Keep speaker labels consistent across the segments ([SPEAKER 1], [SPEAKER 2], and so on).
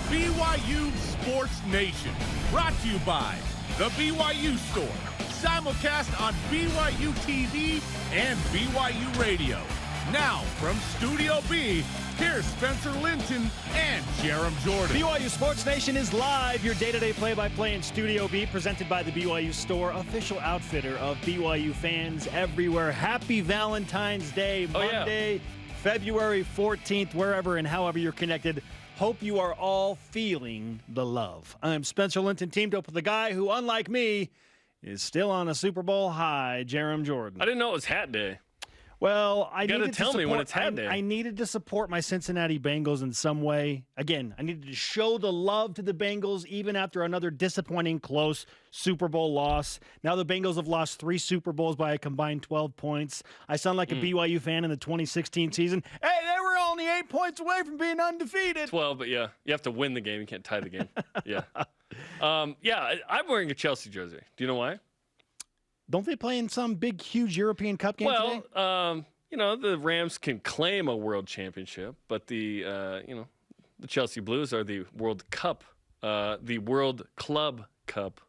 [SPEAKER 1] BYU Sports Nation. Brought to you by the BYU Store. Simulcast on BYU TV and BYU Radio. Now, from Studio B, here's Spencer Linton and Jarom Jordan.
[SPEAKER 2] BYU Sports Nation is live, your day-to-day play-by-play in Studio B, presented by the BYU Store, official outfitter of BYU fans everywhere. Happy Valentine's Day, Monday, February 14th, wherever and however you're connected. Hope you are all feeling the love. I'm Spencer Linton, teamed up with the guy who, unlike me, is still on a Super Bowl high, Jarom Jordan.
[SPEAKER 3] I didn't know it was Hat Day.
[SPEAKER 2] Well, I needed to
[SPEAKER 3] tell me when it's Hat Day.
[SPEAKER 2] I needed to support my Cincinnati Bengals in some way. Again, I needed to show the love to the Bengals even after another disappointing close Super Bowl loss. Now the Bengals have lost 3 Super Bowls by a combined 12 points. I sound like a BYU fan in the 2016 season. Hey, they were only 8 points away from being undefeated.
[SPEAKER 3] 12, but yeah, you have to win the game. You can't tie the game. Yeah. I'm wearing a Chelsea jersey. Do you know why?
[SPEAKER 2] Don't they play in some big, huge European Cup game today?
[SPEAKER 3] The Rams can claim a world championship, but the Chelsea Blues are the World Cup, the World Club Cup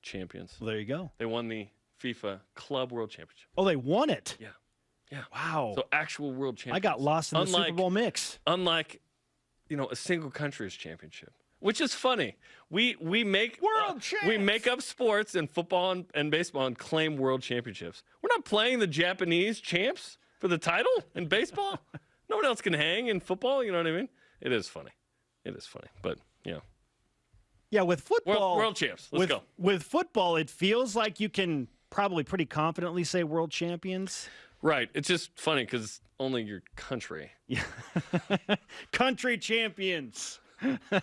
[SPEAKER 3] champions.
[SPEAKER 2] Well, there you go.
[SPEAKER 3] They won the FIFA Club World Championship.
[SPEAKER 2] Oh, they won it?
[SPEAKER 3] Yeah.
[SPEAKER 2] Wow.
[SPEAKER 3] So actual world champions.
[SPEAKER 2] I got lost in the Super Bowl mix.
[SPEAKER 3] Unlike, a single country's championship. Which is funny. We make we make up sports and football and baseball and claim world championships. We're not playing the Japanese champs for the title in baseball. No one else can hang in football. You know what I mean? It is funny. But
[SPEAKER 2] yeah, with football,
[SPEAKER 3] world champs. Let's go.
[SPEAKER 2] With football, it feels like you can probably pretty confidently say world champions.
[SPEAKER 3] Right. It's just funny because it's only your country.
[SPEAKER 2] Yeah. Country champions.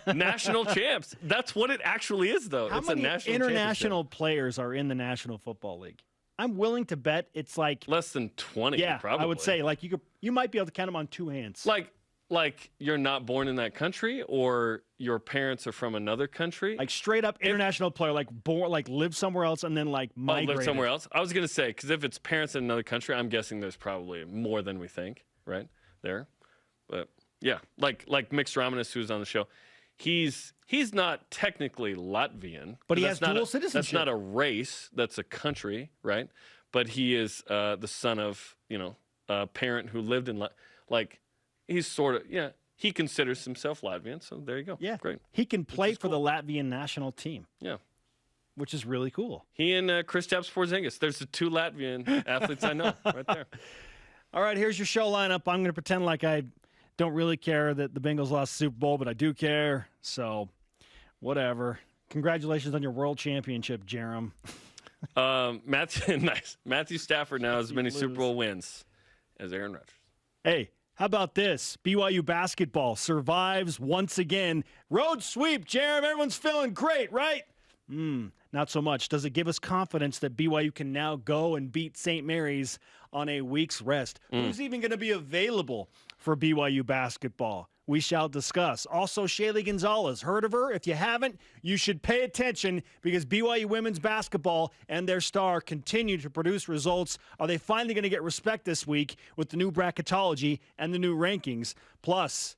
[SPEAKER 3] National champs. That's what it actually is, though.
[SPEAKER 2] How many international players are in the National Football League? I'm willing to bet it's like
[SPEAKER 3] less than 20.
[SPEAKER 2] Yeah,
[SPEAKER 3] probably.
[SPEAKER 2] I would say like you might be able to count them on 2 hands.
[SPEAKER 3] Like you're not born in that country, or your parents are from another country.
[SPEAKER 2] Like straight up international player, like live somewhere else and then migrated.
[SPEAKER 3] Live somewhere else. I was gonna say because if it's parents in another country, I'm guessing there's probably more than we think, right there, but. Yeah, like Mix Romanus, who's on the show, he's not technically Latvian,
[SPEAKER 2] but he has dual citizenship.
[SPEAKER 3] That's not a race; that's a country, right? But he is the son of a parent who lived in he's sort of he considers himself Latvian. So there you go.
[SPEAKER 2] Yeah,
[SPEAKER 3] great.
[SPEAKER 2] He can play for the Latvian national team.
[SPEAKER 3] Yeah,
[SPEAKER 2] which is really cool.
[SPEAKER 3] He and Kristaps Porzingis. There's the 2 Latvian athletes I know right there.
[SPEAKER 2] All right, here's your show lineup. I'm going to pretend like I don't really care that the Bengals lost the Super Bowl, but I do care. So, whatever. Congratulations on your world championship, Jarom.
[SPEAKER 3] Matthew Stafford now has as many Super Bowl wins as Aaron Rodgers.
[SPEAKER 2] Hey, how about this? BYU basketball survives once again. Road sweep, Jarom. Everyone's feeling great, right? Not so much. Does it give us confidence that BYU can now go and beat St. Mary's on a week's rest? Who's even going to be available for BYU basketball? We shall discuss. Also, Shaylee Gonzalez. Heard of her? If you haven't, you should pay attention because BYU women's basketball and their star continue to produce results. Are they finally going to get respect this week with the new bracketology and the new rankings? Plus,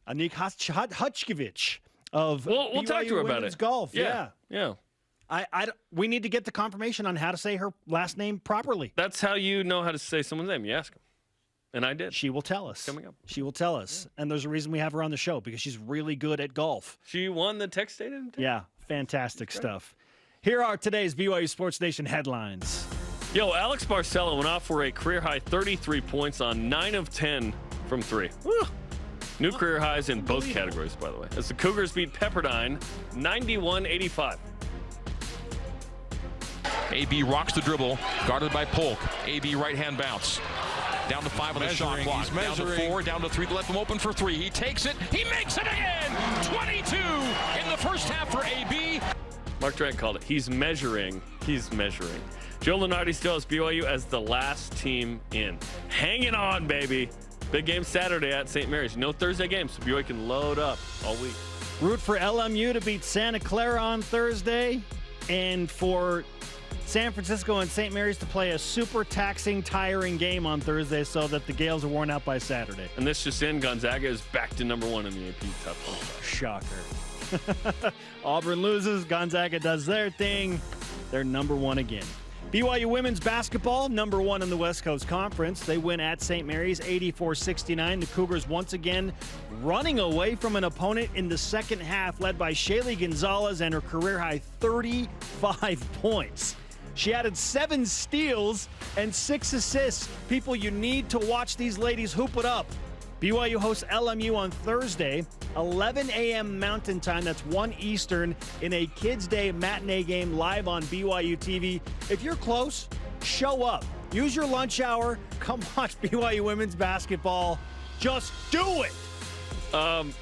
[SPEAKER 2] Annick Haczkiewicz of
[SPEAKER 3] we'll
[SPEAKER 2] BYU
[SPEAKER 3] talk to her about
[SPEAKER 2] women's
[SPEAKER 3] it.
[SPEAKER 2] golf.
[SPEAKER 3] Yeah.
[SPEAKER 2] We need to get the confirmation on how to say her last name properly.
[SPEAKER 3] That's how you know how to say someone's name. You ask them. And I did.
[SPEAKER 2] She will tell us.
[SPEAKER 3] Coming up.
[SPEAKER 2] She will tell us. Yeah. And there's a reason we have her on the show, because she's really good at golf.
[SPEAKER 3] She won the Tech State invitation?
[SPEAKER 2] Yeah, fantastic stuff. Here are today's BYU Sports Nation headlines.
[SPEAKER 3] Alex Barcelo went off for a career-high 33 points on 9 of 10 from 3. Woo. New career highs in both categories, by the way, as the Cougars beat Pepperdine 91-85.
[SPEAKER 4] AB rocks the dribble, guarded by Polk. AB right-hand bounce. Down to 5 on the shot clock. Down to 4, down to 3. Left him open for 3. He takes it. He makes it again. 22 in the first half for AB.
[SPEAKER 3] Mark Durant called it. He's measuring. Joe Lunardi still has BYU as the last team in. Hanging on, baby. Big game Saturday at St. Mary's. No Thursday games, so BYU can load up all week.
[SPEAKER 2] Root for LMU to beat Santa Clara on Thursday. and for San Francisco and St. Mary's to play a super taxing, tiring game on Thursday so that the Gales are worn out by Saturday.
[SPEAKER 3] And this just in, Gonzaga is back to number 1 in the AP top 25.
[SPEAKER 2] Shocker. Auburn loses. Gonzaga does their thing. They're number 1 again. BYU women's basketball, number 1 in the West Coast Conference. They win at St. Mary's 84-69. The Cougars once again running away from an opponent in the second half, led by Shaylee Gonzalez and her career-high 35 points. She added 7 steals and 6 assists. People, you need to watch these ladies hoop it up. BYU hosts LMU on Thursday, 11 a.m. Mountain Time. That's 1 Eastern in a Kids Day matinee game live on BYU TV. If you're close, show up. Use your lunch hour. Come watch BYU women's basketball. Just do it.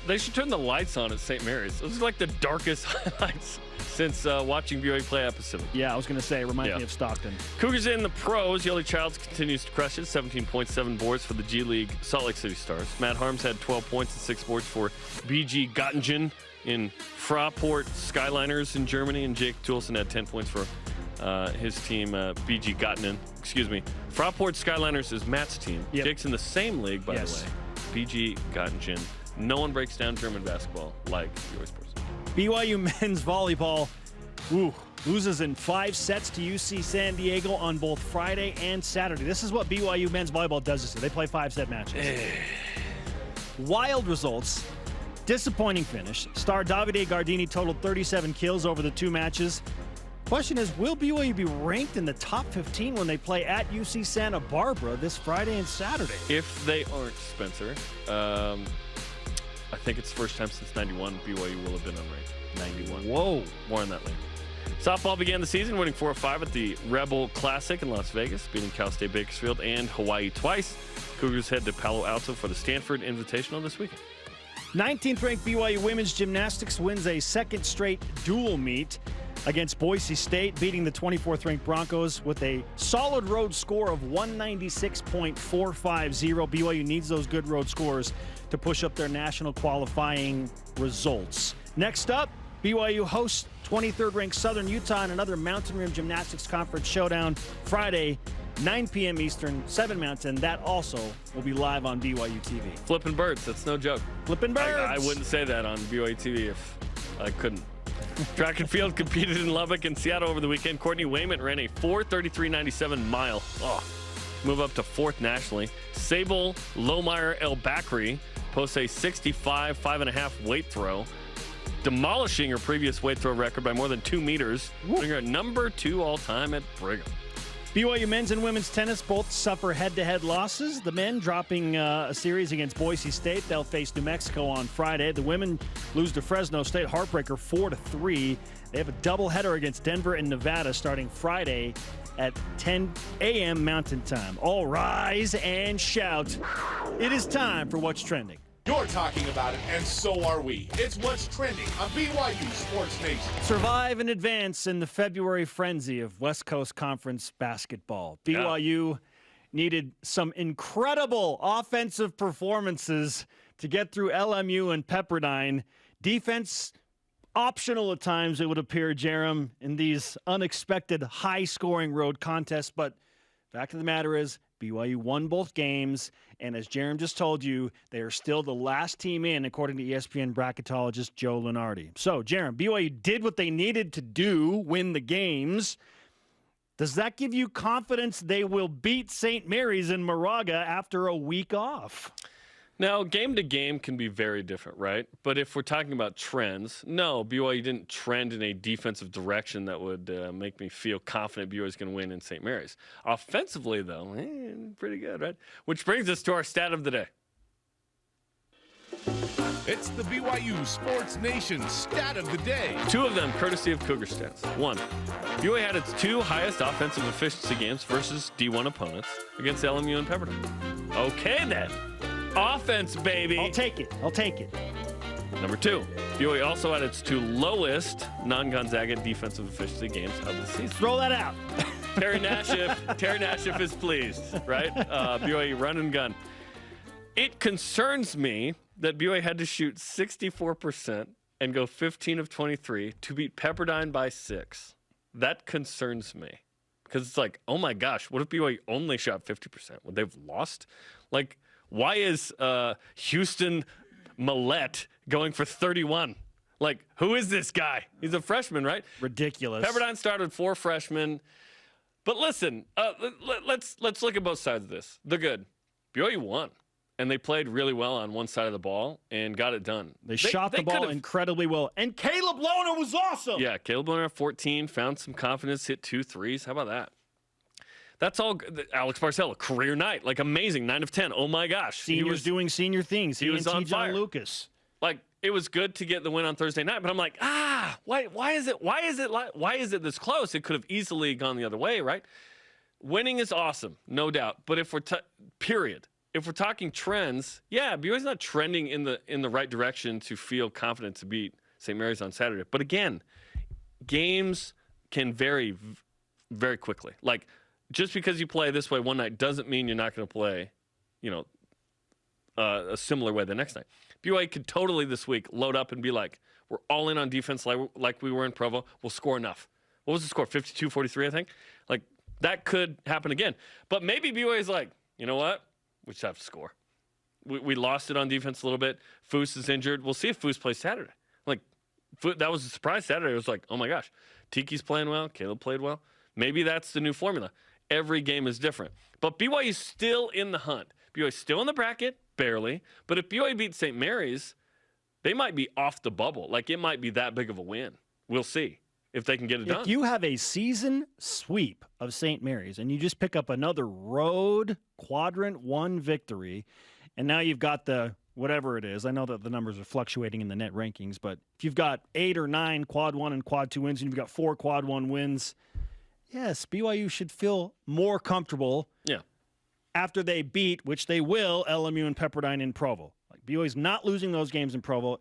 [SPEAKER 3] They should turn the lights on at St. Mary's. Those are like the darkest highlights since watching BYU play at Pacific.
[SPEAKER 2] Yeah, I was going to say, remind me of Stockton.
[SPEAKER 3] Cougars in the pros. Yoli Childs continues to crush it. 17.7 boards for the G League Salt Lake City Stars. Matt Harms had 12 points and 6 boards for BG Göttingen in Fraport Skyliners in Germany. And Jake Toulson had 10 points for his team, BG Göttingen. Excuse me. Fraport Skyliners is Matt's team.
[SPEAKER 2] Yep.
[SPEAKER 3] Jake's in the same league, by the way. BG Göttingen. No one breaks down German basketball like BYU Sports.
[SPEAKER 2] BYU men's volleyball loses in 5 sets to UC San Diego on both Friday and Saturday. This is what BYU men's volleyball does this year. They play 5-set matches. Wild results. Disappointing finish. Star Davide Gardini totaled 37 kills over the 2 matches. Question is, will BYU be ranked in the top 15 when they play at UC Santa Barbara this Friday and Saturday?
[SPEAKER 3] If they aren't, Spencer, I think it's the first time since 91 BYU will have been unranked. 91.
[SPEAKER 2] Whoa.
[SPEAKER 3] More on that later. Softball began the season winning 4-5 at the Rebel Classic in Las Vegas, beating Cal State Bakersfield and Hawaii twice. Cougars head to Palo Alto for the Stanford Invitational this weekend.
[SPEAKER 2] 19th ranked BYU women's gymnastics wins a second straight dual meet against Boise State, beating the 24th ranked Broncos with a solid road score of 196.450. BYU needs those good road scores to push up their national qualifying results. Next up, BYU hosts 23rd ranked Southern Utah in another Mountain Rim Gymnastics Conference showdown Friday, 9 p.m. Eastern, 7 Mountain. That also will be live on BYU TV.
[SPEAKER 3] Flipping birds, that's no joke.
[SPEAKER 2] Flipping birds.
[SPEAKER 3] I wouldn't say that on BYU TV if I couldn't. Track and field competed in Lubbock and Seattle over the weekend. Courtney Wayment ran a 4:33.97 mile. Move up to 4th nationally. Sable Lohmeyer El Bakri posts a 65.5.5 weight throw, demolishing her previous weight throw record by more than 2 meters, putting her at number 2 all-time at Brigham.
[SPEAKER 2] BYU men's and women's tennis both suffer head-to-head losses. The men dropping a series against Boise State. They'll face New Mexico on Friday. The women lose to Fresno State, heartbreaker 4-3. They have a doubleheader against Denver and Nevada starting Friday at 10 a.m. Mountain Time. All rise and shout. It is time for What's Trending.
[SPEAKER 1] You're talking about it, and so are we. It's What's Trending on BYU Sports Nation.
[SPEAKER 2] Survive and advance in the February frenzy of West Coast Conference basketball. BYU needed some incredible offensive performances to get through LMU and Pepperdine. Defense optional at times, it would appear, Jarom, in these unexpected high-scoring road contests. But fact of the matter is, BYU won both games, and as Jarom just told you, they are still the last team in, according to ESPN bracketologist Joe Lunardi. So, Jarom, BYU did what they needed to do, win the games. Does that give you confidence they will beat St. Mary's in Moraga after a week off?
[SPEAKER 3] Now, game to game can be very different, right? But if we're talking about trends, no, BYU didn't trend in a defensive direction that would make me feel confident BYU is going to win in St. Mary's. Offensively, though, pretty good, right? Which brings us to our stat of the day.
[SPEAKER 1] It's the BYU Sports Nation stat of the day.
[SPEAKER 3] 2 of them courtesy of Cougar Stats. 1, BYU had its 2 highest offensive efficiency games versus D1 opponents against LMU and Pepperdine. Okay, then. Offense, baby.
[SPEAKER 2] I'll take it.
[SPEAKER 3] Number 2, BYU also had its 2 lowest non-Gonzaga defensive efficiency games of the season.
[SPEAKER 2] Throw that out.
[SPEAKER 3] Terry Nashif is pleased, right? BYU run and gun. It concerns me that BYU had to shoot 64% and go 15 of 23 to beat Pepperdine by 6. that concerns me. Because it's like, oh my gosh, what if BYU only shot 50%? Would they've lost? Like, why is Houston Millette going for 31? Like, who is this guy? He's a freshman, right?
[SPEAKER 2] Ridiculous.
[SPEAKER 3] Pepperdine started 4 freshmen. But listen, let's look at both sides of this. They're good. BYU won. And they played really well on one side of the ball and got it done.
[SPEAKER 2] They shot the ball incredibly well. And Caleb Lohner was awesome.
[SPEAKER 3] Yeah, Caleb Lohner at 14, found some confidence, hit 2 threes. How about that? That's all. Alex Barcelo, career night. Like, amazing. 9 of 10. Oh, my gosh.
[SPEAKER 2] Seniors doing senior things.
[SPEAKER 3] He was on fire.
[SPEAKER 2] Lucas.
[SPEAKER 3] Like, it was good to get the win on Thursday night. But I'm like, why is it this close? It could have easily gone the other way, right? Winning is awesome, no doubt. But if we're If we're talking trends, yeah, BYU's not trending in the right direction to feel confident to beat St. Mary's on Saturday. But again, games can vary very quickly. Like, just because you play this way one night doesn't mean you're not going to play, a similar way the next night. BYU could totally this week load up and be like, we're all in on defense like we were in Provo. We'll score enough. What was the score? 52-43, I think? Like, that could happen again. But maybe BYU's like, you know what? We just have to score. We lost it on defense a little bit. Foose is injured. We'll see if Foose plays Saturday. Like, that was a surprise Saturday. It was like, oh my gosh, Tiki's playing well. Caleb played well. Maybe that's the new formula. Every game is different. But BYU's still in the hunt. BYU's still in the bracket, barely. But if BYU beats St. Mary's, they might be off the bubble. Like, it might be that big of a win. We'll see if they can get it done.
[SPEAKER 2] If you have a season sweep of St. Mary's and you just pick up another road quadrant 1 victory, and now you've got the whatever it is. I know that the numbers are fluctuating in the net rankings, but if you've got 8 or 9 quad 1 and quad 2 wins and you've got 4 quad 1 wins, yes, BYU should feel more comfortable after they beat, which they will, LMU and Pepperdine in Provo. Like, BYU's not losing those games in Provo.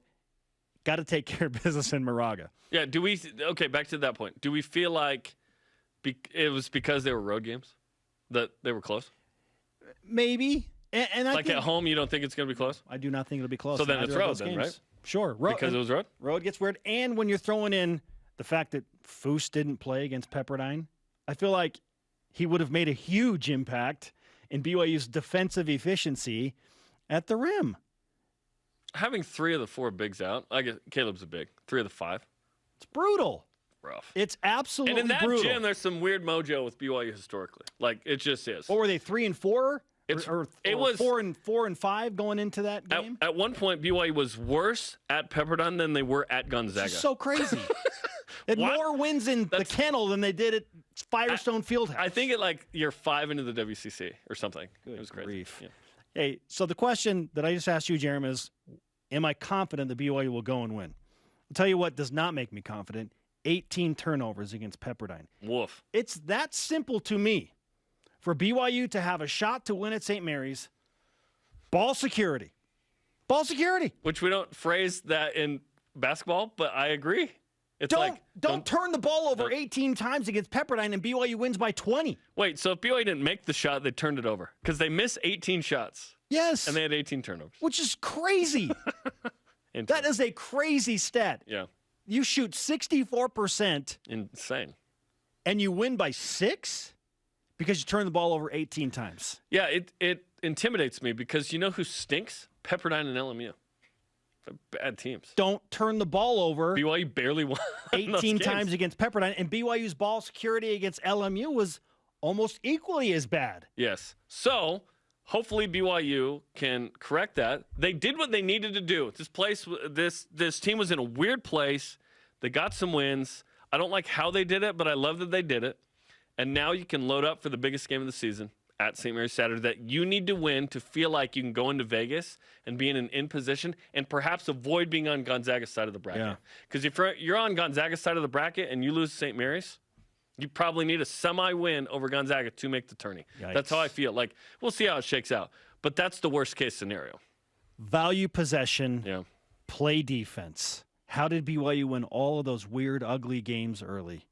[SPEAKER 2] Got to take care of business in Moraga.
[SPEAKER 3] Yeah, okay, back to that point. Do we feel like it was because they were road games that they were close?
[SPEAKER 2] Maybe. And I
[SPEAKER 3] think at home, you don't think it's going to be close?
[SPEAKER 2] I do not think it'll be close.
[SPEAKER 3] So then it's road then, right?
[SPEAKER 2] Sure.
[SPEAKER 3] Because it was road?
[SPEAKER 2] Road gets weird. And when you're throwing in the fact that Foose didn't play against Pepperdine, I feel like he would have made a huge impact in BYU's defensive efficiency at the rim.
[SPEAKER 3] Having 3 of the 4 bigs out, I guess Caleb's a big. 3 of the 5.
[SPEAKER 2] It's brutal.
[SPEAKER 3] Rough.
[SPEAKER 2] It's absolutely brutal.
[SPEAKER 3] And in that gym, there's some weird mojo with BYU historically. Like, it just is.
[SPEAKER 2] What were they, 3 and 4?
[SPEAKER 3] It
[SPEAKER 2] was 4 and 5 going into that game?
[SPEAKER 3] At one point, BYU was worse at Pepperdine than they were at Gonzaga.
[SPEAKER 2] It's so crazy. It had more wins in the Kennel than they did at Firestone Fieldhouse.
[SPEAKER 3] I think you're 5 into the WCC or something. It was crazy. Yeah.
[SPEAKER 2] Hey, so the question that I just asked you, Jarom, is, am I confident that BYU will go and win? I'll tell you what does not make me confident. 18 turnovers against Pepperdine.
[SPEAKER 3] Woof.
[SPEAKER 2] It's that simple to me. For BYU to have a shot to win at St. Mary's, ball security. Ball security.
[SPEAKER 3] Which we don't phrase that in basketball, but I agree. It's
[SPEAKER 2] don't turn the ball over 18 times against Pepperdine and BYU wins by 20.
[SPEAKER 3] Wait, so if BYU didn't make the shot, they turned it over because they missed 18 shots.
[SPEAKER 2] Yes.
[SPEAKER 3] And they had 18 turnovers.
[SPEAKER 2] Which is crazy. That is a crazy stat.
[SPEAKER 3] Yeah.
[SPEAKER 2] You shoot 64%.
[SPEAKER 3] Insane. And
[SPEAKER 2] you win by 6 because you turn the ball over 18 times.
[SPEAKER 3] Yeah, it intimidates me because you know who stinks? Pepperdine and LMU. They're bad teams.
[SPEAKER 2] Don't turn the ball over.
[SPEAKER 3] BYU barely won
[SPEAKER 2] 18 times against Pepperdine, and BYU's ball security against LMU was almost equally as bad.
[SPEAKER 3] Yes. So hopefully BYU can correct that. They did what they needed to do. This team was in a weird place. They got some wins. I don't like how they did it, but I love that they did it. And now you can load up for the biggest game of the season at St. Mary's Saturday that you need to win to feel like you can go into Vegas and be in position and perhaps avoid being on Gonzaga's side of the bracket. Because if you're on Gonzaga's side of the bracket and you lose St. Mary's, you probably need a semi-win over Gonzaga to make the tourney.
[SPEAKER 2] Yikes.
[SPEAKER 3] That's how I feel. Like, we'll see how it shakes out. But that's the worst-case scenario.
[SPEAKER 2] Value possession, play defense. How did BYU win all of those weird, ugly games early?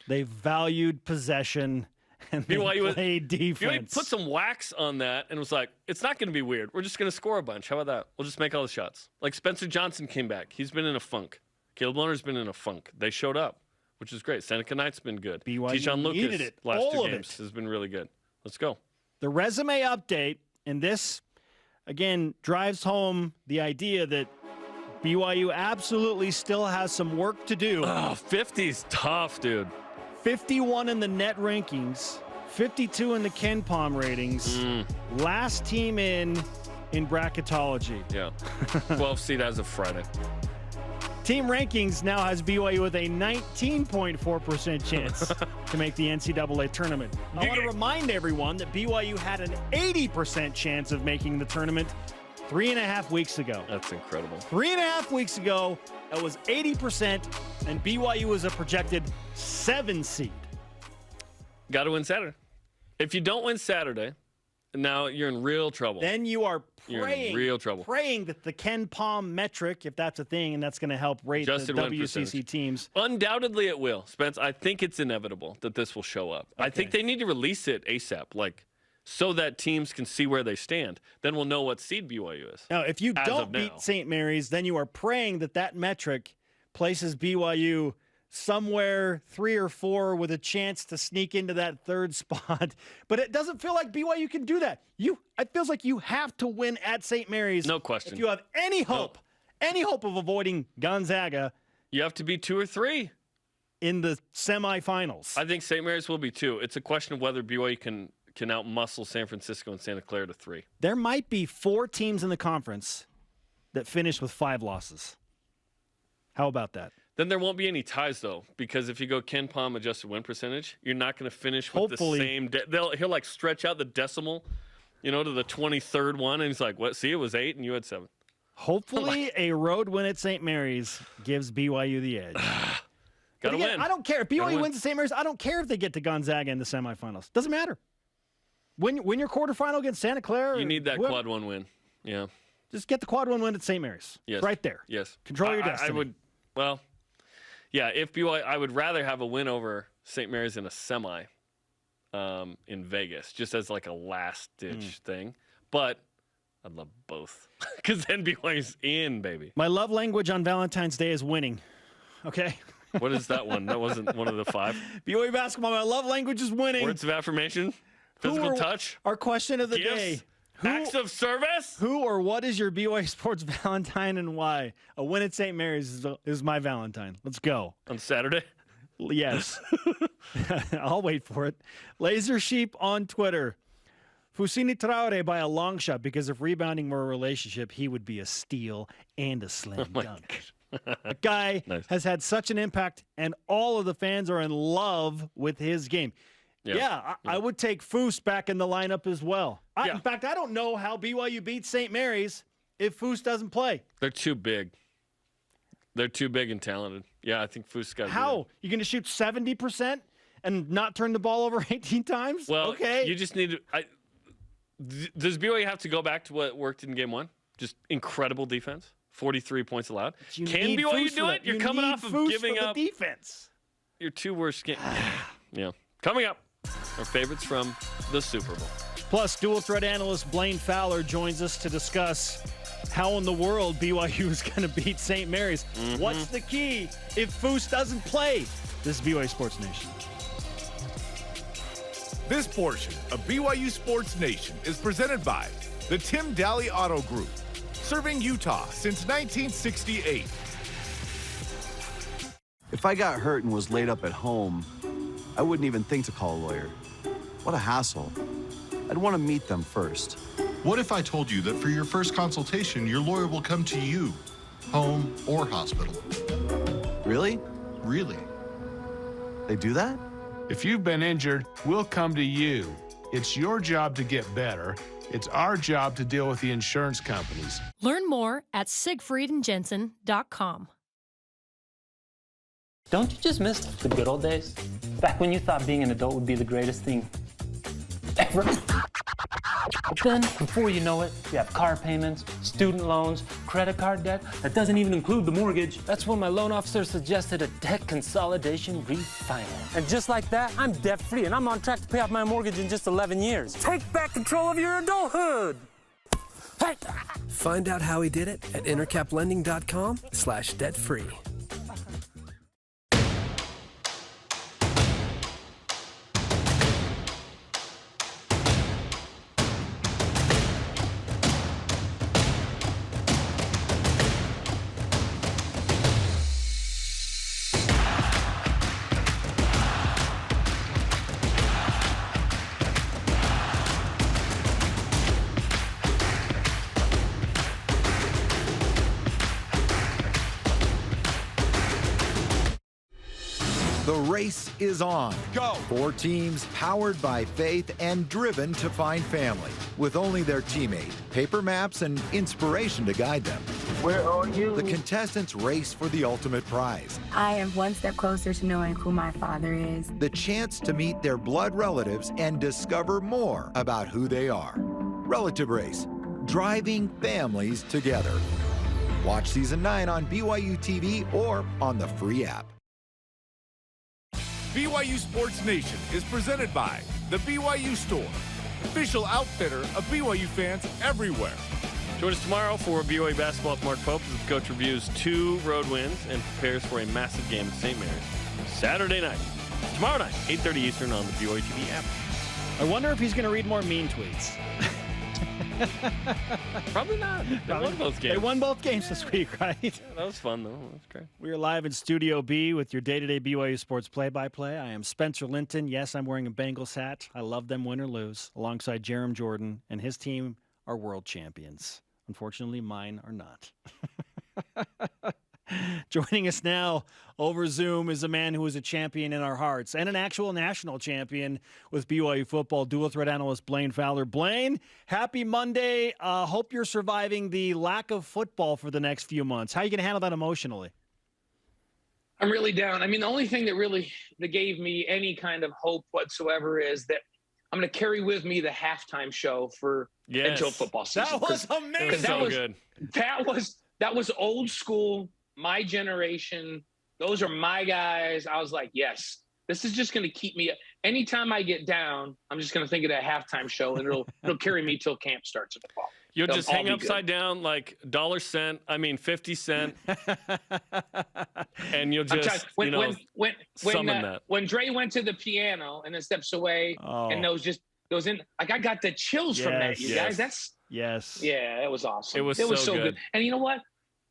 [SPEAKER 2] They valued possession and they played defense.
[SPEAKER 3] BYU put some wax on that and was like, it's not going to be weird. We're just going to score a bunch. How about that? We'll just make all the shots. Like Spencer Johnson came back. He's been in a funk. Caleb Lohner's been in a funk. They showed up. which is great. Seneca Knight's been good.
[SPEAKER 2] BYU
[SPEAKER 3] Tijon
[SPEAKER 2] needed
[SPEAKER 3] Lucas
[SPEAKER 2] it.
[SPEAKER 3] last
[SPEAKER 2] All
[SPEAKER 3] two
[SPEAKER 2] of
[SPEAKER 3] games
[SPEAKER 2] it.
[SPEAKER 3] has been really good. Let's go.
[SPEAKER 2] The resume update, and this, again, drives home the idea that BYU absolutely still has some work to do.
[SPEAKER 3] 50's tough, dude.
[SPEAKER 2] 51 in the net rankings, 52 in the Ken Palm ratings. Last team in bracketology.
[SPEAKER 3] Yeah. 12 seed as of Friday.
[SPEAKER 2] Team rankings now has BYU with a 19.4% chance to make the NCAA tournament. I want to remind everyone that BYU had an 80% chance of making the tournament 3.5 weeks ago.
[SPEAKER 3] That's incredible.
[SPEAKER 2] 3.5 weeks ago, it was 80%, and BYU was a projected 7 seed.
[SPEAKER 3] Got to win Saturday. If you don't win Saturday, now you're in real trouble.
[SPEAKER 2] Then you are
[SPEAKER 3] You're in real trouble.
[SPEAKER 2] praying that the Ken Palm metric, if that's a thing, and that's going to help rate
[SPEAKER 3] Adjusted
[SPEAKER 2] the
[SPEAKER 3] win
[SPEAKER 2] WCC
[SPEAKER 3] percentage.
[SPEAKER 2] teams.
[SPEAKER 3] Undoubtedly it will. Spence, I think it's inevitable that this will show up. I think they need to release it ASAP, so that teams can see where they stand. Then we'll know what seed BYU is.
[SPEAKER 2] Now, if you
[SPEAKER 3] As
[SPEAKER 2] don't
[SPEAKER 3] of
[SPEAKER 2] beat
[SPEAKER 3] now.
[SPEAKER 2] St. Mary's, then you are praying that metric places BYU somewhere 3 or 4 with a chance to sneak into that third spot. But it doesn't feel like BYU can do that. It feels like you have to win at St. Mary's.
[SPEAKER 3] No question.
[SPEAKER 2] If you have any hope of avoiding Gonzaga
[SPEAKER 3] You have to be 2 or 3.
[SPEAKER 2] in the semifinals.
[SPEAKER 3] I think St. Mary's will be 2. It's a question of whether BYU can outmuscle San Francisco and Santa Clara to 3.
[SPEAKER 2] There might be 4 teams in the conference that finish with 5 losses. How about that?
[SPEAKER 3] Then there won't be any ties, though, because if you go Ken Palm adjusted win percentage, you're not going to finish with
[SPEAKER 2] Hopefully.
[SPEAKER 3] the same. He'll stretch out the decimal, to the 23rd one, and he's like, "What? See, it was 8, and you had 7."
[SPEAKER 2] Hopefully, a road win at St. Mary's gives BYU the edge.
[SPEAKER 3] Got to
[SPEAKER 2] Again,
[SPEAKER 3] win.
[SPEAKER 2] I don't care if
[SPEAKER 3] Gotta
[SPEAKER 2] BYU
[SPEAKER 3] win.
[SPEAKER 2] wins at St. Mary's. I don't care if they get to Gonzaga in the semifinals. Doesn't matter. Win your quarterfinal against Santa Clara.
[SPEAKER 3] You need that
[SPEAKER 2] whoever.
[SPEAKER 3] quad 1 win. Yeah.
[SPEAKER 2] Just get the quad 1 win at St. Mary's.
[SPEAKER 3] Yes.
[SPEAKER 2] It's right there.
[SPEAKER 3] Yes.
[SPEAKER 2] Control your destiny.
[SPEAKER 3] I would. Well, yeah. If BYU, I would rather have a win over St. Mary's in a semi, in Vegas, just as like a last ditch thing. But I'd love both because then BYU's in, baby.
[SPEAKER 2] My love language on Valentine's Day is winning. Okay.
[SPEAKER 3] What is that one? That wasn't one of the 5.
[SPEAKER 2] BYU basketball. My love language is winning.
[SPEAKER 3] Words of affirmation, physical touch,
[SPEAKER 2] Our question of the
[SPEAKER 3] gifts,
[SPEAKER 2] day.
[SPEAKER 3] acts of service.
[SPEAKER 2] Who or what is your BYU Sports Valentine and why? A win at St. Mary's is my Valentine. Let's go.
[SPEAKER 3] On Saturday.
[SPEAKER 2] Yes. I'll wait for it. Laser Sheep on Twitter. Fousseyni Traore by a long shot because if rebounding were a relationship, he would be a steal and a slam dunk. The guy has had such an impact, and all of the fans are in love with his game. Yeah, I would take Foose back in the lineup as well. In fact, I don't know how BYU beats St. Mary's if Foose doesn't play.
[SPEAKER 3] They're too big. They're too big and talented. Yeah, I think Foose got.
[SPEAKER 2] How? You're going to shoot 70% and not turn the ball over 18 times?
[SPEAKER 3] Well,
[SPEAKER 2] okay.
[SPEAKER 3] You just need to. Does BYU have to go back to what worked in game 1? Just incredible defense. 43 points allowed.
[SPEAKER 2] You
[SPEAKER 3] Can
[SPEAKER 2] need
[SPEAKER 3] BYU
[SPEAKER 2] Foose
[SPEAKER 3] do
[SPEAKER 2] for
[SPEAKER 3] it?
[SPEAKER 2] that.
[SPEAKER 3] You're
[SPEAKER 2] You
[SPEAKER 3] coming
[SPEAKER 2] need
[SPEAKER 3] off of
[SPEAKER 2] Foose
[SPEAKER 3] giving
[SPEAKER 2] for the
[SPEAKER 3] up
[SPEAKER 2] defense.
[SPEAKER 3] your 2 worst games. Yeah. Coming up, our favorites from the Super Bowl.
[SPEAKER 2] Plus, dual threat analyst Blaine Fowler joins us to discuss how in the world BYU is going to beat St. Mary's. What's the key if Foose doesn't play? This is BYU Sports Nation.
[SPEAKER 1] This portion of BYU Sports Nation is presented by the Tim Daly Auto Group, serving Utah since 1968.
[SPEAKER 5] If I got hurt and was laid up at home, I wouldn't even think to call a lawyer. What a hassle. I'd want to meet them first.
[SPEAKER 6] What if I told you that for your first consultation, your lawyer will come to you, home or hospital?
[SPEAKER 5] Really?
[SPEAKER 6] Really?
[SPEAKER 5] They do that?
[SPEAKER 7] If you've been injured, we'll come to you. It's your job to get better. It's our job to deal with the insurance companies.
[SPEAKER 8] Learn more at siegfriedandjensen.com.
[SPEAKER 9] Don't you just miss the good old days? Back when you thought being an adult would be the greatest thing ever. But then, before you know it, you have car payments, student loans, credit card debt. That doesn't even include the mortgage. That's when my loan officer suggested a debt consolidation refinance. And just like that, I'm debt-free, and I'm on track to pay off my mortgage in just 11 years. Take back control of your adulthood. Hey.
[SPEAKER 10] Find out how he did it at intercaplending.com/debt-free.
[SPEAKER 11] The race is on.
[SPEAKER 1] Go!
[SPEAKER 11] 4 teams powered by faith and driven to find family, with only their teammate, paper maps, and inspiration to guide them.
[SPEAKER 12] Where are you?
[SPEAKER 11] The contestants race for the ultimate prize.
[SPEAKER 12] I am one step closer to knowing who my father is.
[SPEAKER 11] The chance to meet their blood relatives and discover more about who they are. Relative Race, driving families together. Watch Season 9 on BYU TV or on the free app.
[SPEAKER 1] BYU Sports Nation is presented by the BYU Store, official outfitter of BYU fans everywhere.
[SPEAKER 3] Join us tomorrow for BYU basketball with Mark Pope as the coach reviews 2 road wins and prepares for a massive game at St. Mary's Saturday night. Tomorrow night, 8:30 Eastern on the BYU TV app.
[SPEAKER 2] I wonder if he's going to read more mean tweets.
[SPEAKER 3] Probably not. They won both games.
[SPEAKER 2] They won both games this week, right?
[SPEAKER 3] Yeah, that was fun, though. That was great.
[SPEAKER 2] We are live in Studio B with your day-to-day BYU Sports play-by-play. I am Spencer Linton. Yes, I'm wearing a Bengals hat. I love them win or lose, alongside Jarom Jordan, and his team are world champions. Unfortunately, mine are not. Joining us now over Zoom is a man who is a champion in our hearts and an actual national champion with BYU football, dual threat analyst Blaine Fowler. Blaine, happy Monday. Hope you're surviving the lack of football for the next few months. How are you going to handle that emotionally?
[SPEAKER 13] I'm really down. I mean, the only thing that gave me any kind of hope whatsoever is that I'm going to carry with me the halftime show until football season.
[SPEAKER 2] That was amazing.
[SPEAKER 13] That was old school. My generation, those are my guys. I was like, yes, this is just going to keep me. Anytime I get down, I'm just going to think of that halftime show, and it'll carry me till camp starts in the fall.
[SPEAKER 3] You'll just hang upside down like 50 cent, and you'll just summon that.
[SPEAKER 13] When Dre went to the piano and then steps away, and those in, like I got the chills from that. You guys, yeah, it was awesome.
[SPEAKER 3] It was so good.
[SPEAKER 13] And you know what?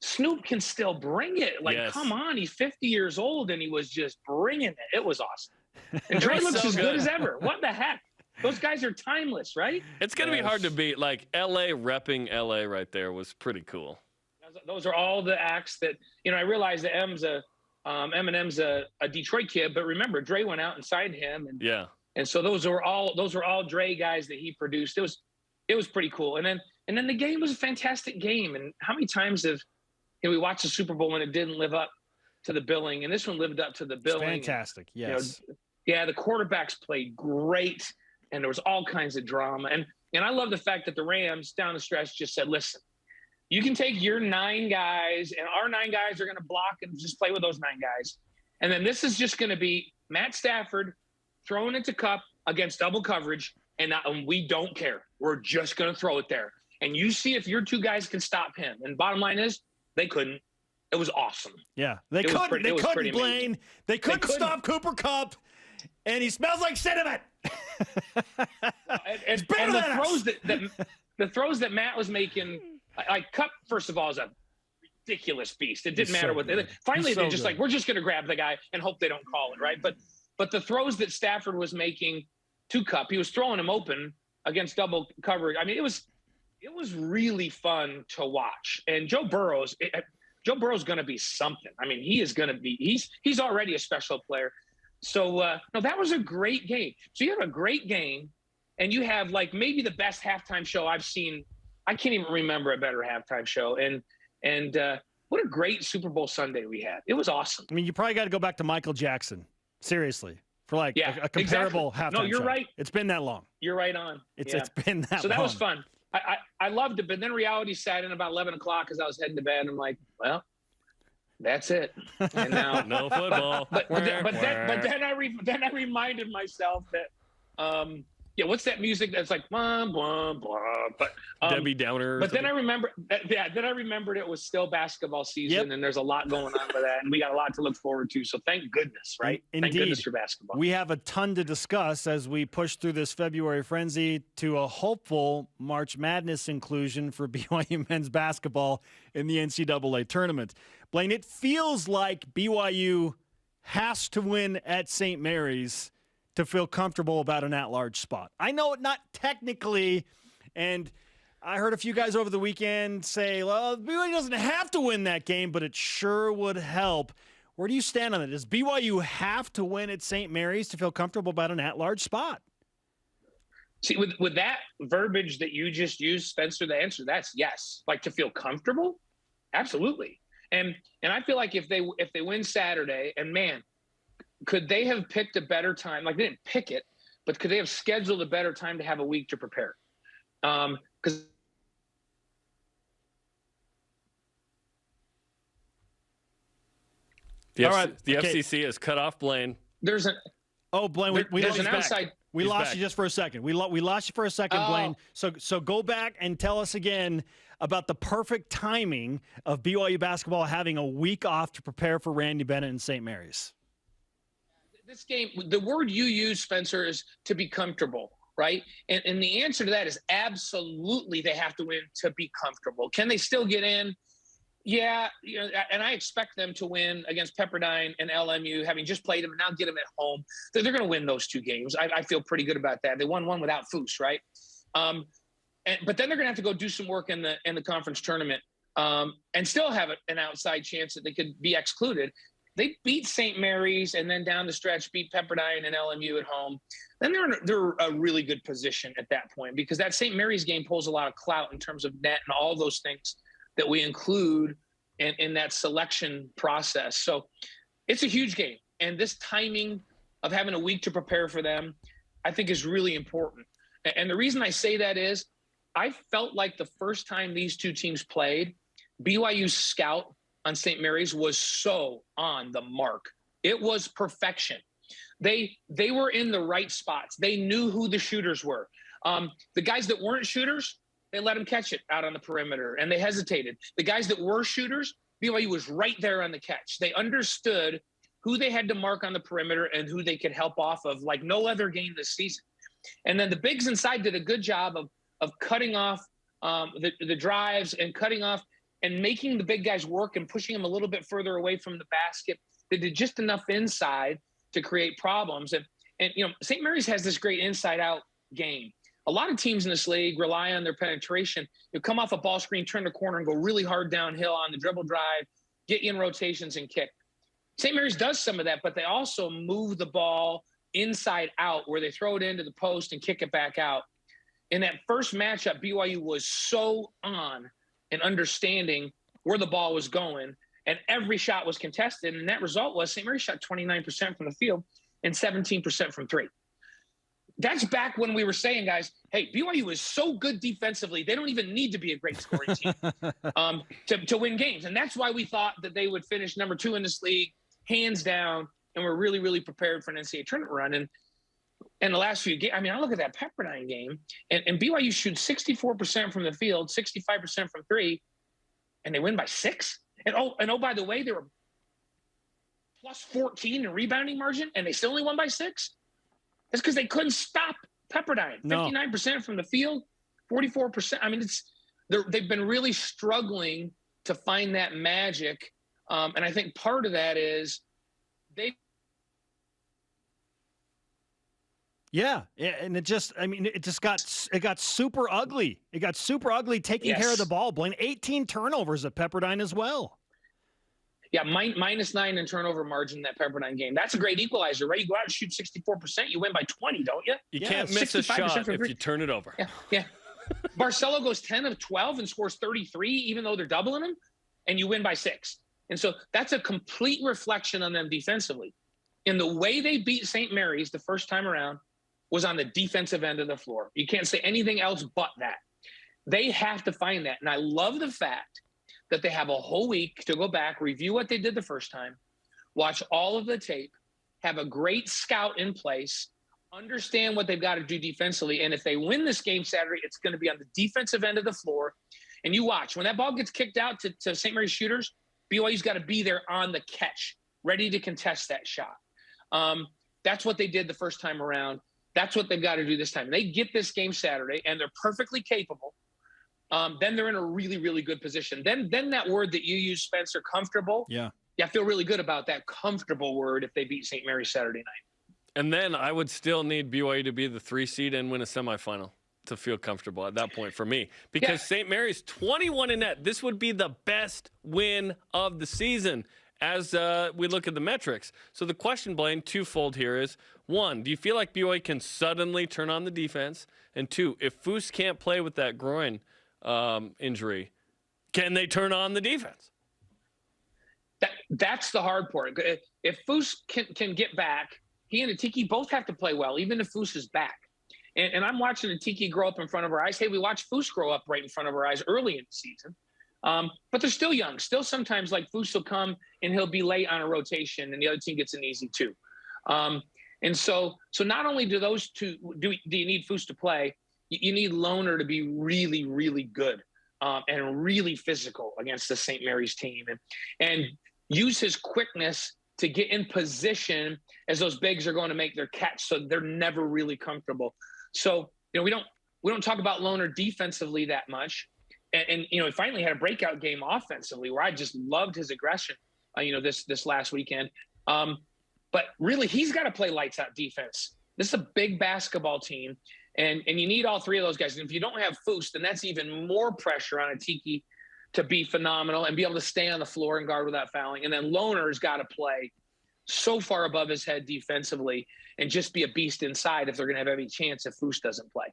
[SPEAKER 13] Snoop can still bring it. Come on, he's 50 years old, and he was just bringing it. It was awesome. And Dre looks as good as ever. What the heck? Those guys are timeless, right?
[SPEAKER 3] It's going to be hard to beat. Like, L.A. repping L.A. right there was pretty cool.
[SPEAKER 13] Those are all the acts that, I realize that Eminem's a Detroit kid, but remember, Dre went out and signed him. And so those are all Dre guys that he produced. It was pretty cool. And then the game was a fantastic game. And how many times we watched the Super Bowl when it didn't live up to the billing, and this one lived up to the billing.
[SPEAKER 2] Fantastic, yes.
[SPEAKER 13] The quarterbacks played great, and there was all kinds of drama. And I love the fact that the Rams down the stretch just said, listen, you can take your 9 guys, and our 9 guys are going to block and just play with those 9 guys. And then this is just going to be Matt Stafford throwing it to Kupp against double coverage, and we don't care. We're just going to throw it there. And you see if your 2 guys can stop him. And bottom line is, they couldn't. It was awesome.
[SPEAKER 2] Yeah, they couldn't, Blaine. They couldn't stop Cooper Kupp, and he smells like cinnamon.
[SPEAKER 13] And the throws that Matt was making, like Kupp, first of all, is a ridiculous beast. It didn't matter what they – finally, they're just we're just going to grab the guy and hope they don't call it, right? But the throws that Stafford was making to Kupp, he was throwing him open against double coverage. I mean, it was really fun to watch. And Joe Burrow's going to be something. I mean, he is going to be – he's already a special player. So, no, that was a great game. So you have a great game, and you have, maybe the best halftime show I've seen. I can't even remember a better halftime show. And what a great Super Bowl Sunday we had. It was awesome.
[SPEAKER 2] I mean, you probably got to go back to Michael Jackson, seriously, for a comparable halftime show.
[SPEAKER 13] No, you're right.
[SPEAKER 2] It's been that long.
[SPEAKER 13] You're right on.
[SPEAKER 2] It's been that long.
[SPEAKER 13] So that was fun. I loved it, but then reality set in about 11 o'clock as I was heading to bed. I'm like, well, that's it. And now
[SPEAKER 3] no football.
[SPEAKER 13] But then I reminded myself that what's that music that's like blah blah blah. But
[SPEAKER 3] Debbie Downer.
[SPEAKER 13] But then I remember it was still basketball season, and there's a lot going on with that, and we got a lot to look forward to. So thank goodness, right?
[SPEAKER 2] Indeed.
[SPEAKER 13] Thank goodness for basketball.
[SPEAKER 2] We have a ton to discuss as we push through this February frenzy to a hopeful March Madness inclusion for BYU men's basketball in the NCAA tournament. Blaine, it feels like BYU has to win at St. Mary's to feel comfortable about an at-large spot. I know it not technically, and I heard a few guys over the weekend say, well, BYU doesn't have to win that game, but it sure would help. Where do you stand on it? Does BYU have to win at St. Mary's to feel comfortable about an at-large spot?
[SPEAKER 13] See, with that verbiage that you just used, Spencer, the answer that's yes. Like, to feel comfortable, absolutely. And I feel like if they win Saturday, and man, could they have picked a better time? Like, they didn't pick it, but could they have scheduled a better time to have a week to prepare? Because
[SPEAKER 3] the FCC has cut off Blaine.
[SPEAKER 13] There's an
[SPEAKER 2] Blaine,
[SPEAKER 13] there's an outside.
[SPEAKER 2] We lost you just for a second. We lost you for a second, Blaine. So go back and tell us again about the perfect timing of BYU basketball having a week off to prepare for Randy Bennett and St. Mary's.
[SPEAKER 13] This game, the word you use, Spencer, is to be comfortable, right? And the answer to that is absolutely they have to win to be comfortable. Can they still get in? Yeah, and I expect them to win against Pepperdine and LMU, having just played them and now get them at home. They're going to win those two games. I feel pretty good about that. They won one without Foose, right? But then they're going to have to go do some work in the conference tournament and still have an outside chance that they could be excluded. They beat St. Mary's and then down the stretch beat Pepperdine and LMU at home. Then they're a really good position at that point, because that St. Mary's game pulls a lot of clout in terms of net and all those things that we include in that selection process. So it's a huge game. And this timing of having a week to prepare for them, I think, is really important. And the reason I say that is I felt like the first time these two teams played, BYU's scout on St. Mary's was so on the mark. It was perfection. They were in the right spots. They knew who the shooters were. The guys that weren't shooters, they let them catch it out on the perimeter, and they hesitated. The guys that were shooters, BYU was right there on the catch. They understood who they had to mark on the perimeter and who they could help off of like no other game this season. And then the bigs inside did a good job of cutting off the drives and cutting off and making the big guys work and pushing them a little bit further away from the basket. They did just enough inside to create problems. And St. Mary's has this great inside-out game. A lot of teams in this league rely on their penetration. You come off a ball screen, turn the corner, and go really hard downhill on the dribble drive, get you in rotations and kick. St. Mary's does some of that, but they also move the ball inside out where they throw it into the post and kick it back out. In that first matchup, BYU was so on and understanding where the ball was going, and every shot was contested. And that result was St. Mary's shot 29% from the field and 17% from three. That's back when we were saying, guys, hey, BYU is so good defensively, they don't even need to be a great scoring team to win games. And that's why we thought that they would finish number 2 in this league, hands down, and we're really, really prepared for an NCAA tournament run. And the last few games, I mean, I look at that Pepperdine game, and BYU shoots 64% from the field, 65% from three, and they win by 6. And oh, by the way, they were plus 14 in rebounding margin, and they still only won by 6. That's because they couldn't stop Pepperdine. 59% from the field, 44%. I mean, they've been really struggling to find that magic. And I think part of that is
[SPEAKER 2] Yeah, and it got super ugly. It got super ugly taking care of the ball. Blaine, 18 turnovers at Pepperdine as well.
[SPEAKER 13] Yeah, -9 in turnover margin in that Pepperdine game. That's a great equalizer, right? You go out and shoot 64%, you win by 20, don't you?
[SPEAKER 3] You can't miss a shot if you turn it over.
[SPEAKER 13] Yeah. Barcelo goes 10 of 12 and scores 33, even though they're doubling him, and you win by 6. And so that's a complete reflection on them defensively. And the way they beat St. Mary's the first time around was on the defensive end of the floor. You can't say anything else but that. They have to find that. And I love the fact that they have a whole week to go back, review what they did the first time, watch all of the tape, have a great scout in place, understand what they've got to do defensively. And if they win this game Saturday, it's going to be on the defensive end of the floor. And you watch. When that ball gets kicked out to St. Mary's shooters, BYU's got to be there on the catch, ready to contest that shot. That's what they did the first time around. That's what they've got to do this time. They get this game Saturday, and they're perfectly capable. Then they're in a really, really good position. Then that word that you use, Spencer, comfortable. Yeah, I feel really good about that comfortable word if they beat St. Mary's Saturday night.
[SPEAKER 3] And then I would still need BYU to be the 3 seed and win a semifinal to feel comfortable at that point for me. Because St. Mary's 21 in net. This would be the best win of the season. as we look at the metrics. So the question, Blaine, twofold here is, one, do you feel like BYU can suddenly turn on the defense? And two, if Foose can't play with that groin injury, can they turn on the defense?
[SPEAKER 13] That's the hard part. If Foose can get back, he and Atiki both have to play well, even if Foose is back. And I'm watching Atiki grow up in front of our eyes. Hey, we watched Foose grow up right in front of our eyes early in the season. But they're still young. Still sometimes like Foose will come and he'll be late on a rotation and the other team gets an easy two. And so not only do those two, do you need Foose to play, you need Lohner to be really, really good and really physical against the St. Mary's team and use his quickness to get in position as those bigs are going to make their catch. So they're never really comfortable. So, we don't talk about Lohner defensively that much. And he finally had a breakout game offensively where I just loved his aggression, this last weekend. But really, he's got to play lights out defense. This is a big basketball team, and you need all three of those guys. And if you don't have Foose, then that's even more pressure on Atiki to be phenomenal and be able to stay on the floor and guard without fouling. And then Lohner's got to play so far above his head defensively and just be a beast inside if they're going to have any chance if Foose doesn't play.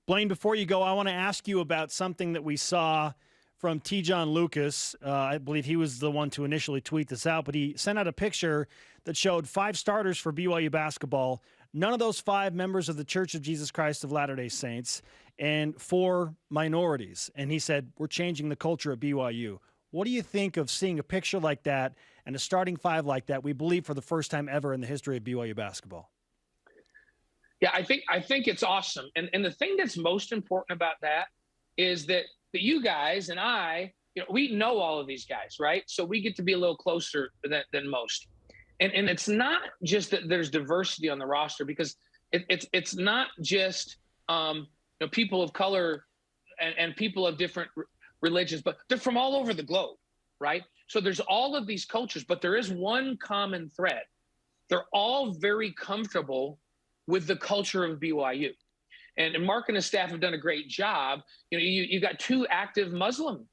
[SPEAKER 2] Blaine, before you go, I want to ask you about something that we saw from T. John Lucas. I believe he was the one to initially tweet this out, but he sent out a picture that showed 5 starters for BYU basketball. None of those 5 members of the Church of Jesus Christ of Latter-day Saints, and 4 minorities. And he said, we're changing the culture at BYU. What do you think of seeing a picture like that and a starting 5 like that, we believe for the first time ever in the history of BYU basketball?
[SPEAKER 13] Yeah, I think it's awesome. And the thing that's most important about that is that you guys and I, we know all of these guys, right? So we get to be a little closer than most. And it's not just that there's diversity on the roster, because it's not just people of color and people of different religions, but they're from all over the globe, right? So there's all of these cultures, but there is one common thread. They're all very comfortable with the culture of BYU. And Mark and his staff have done a great job. You got 2 active Muslim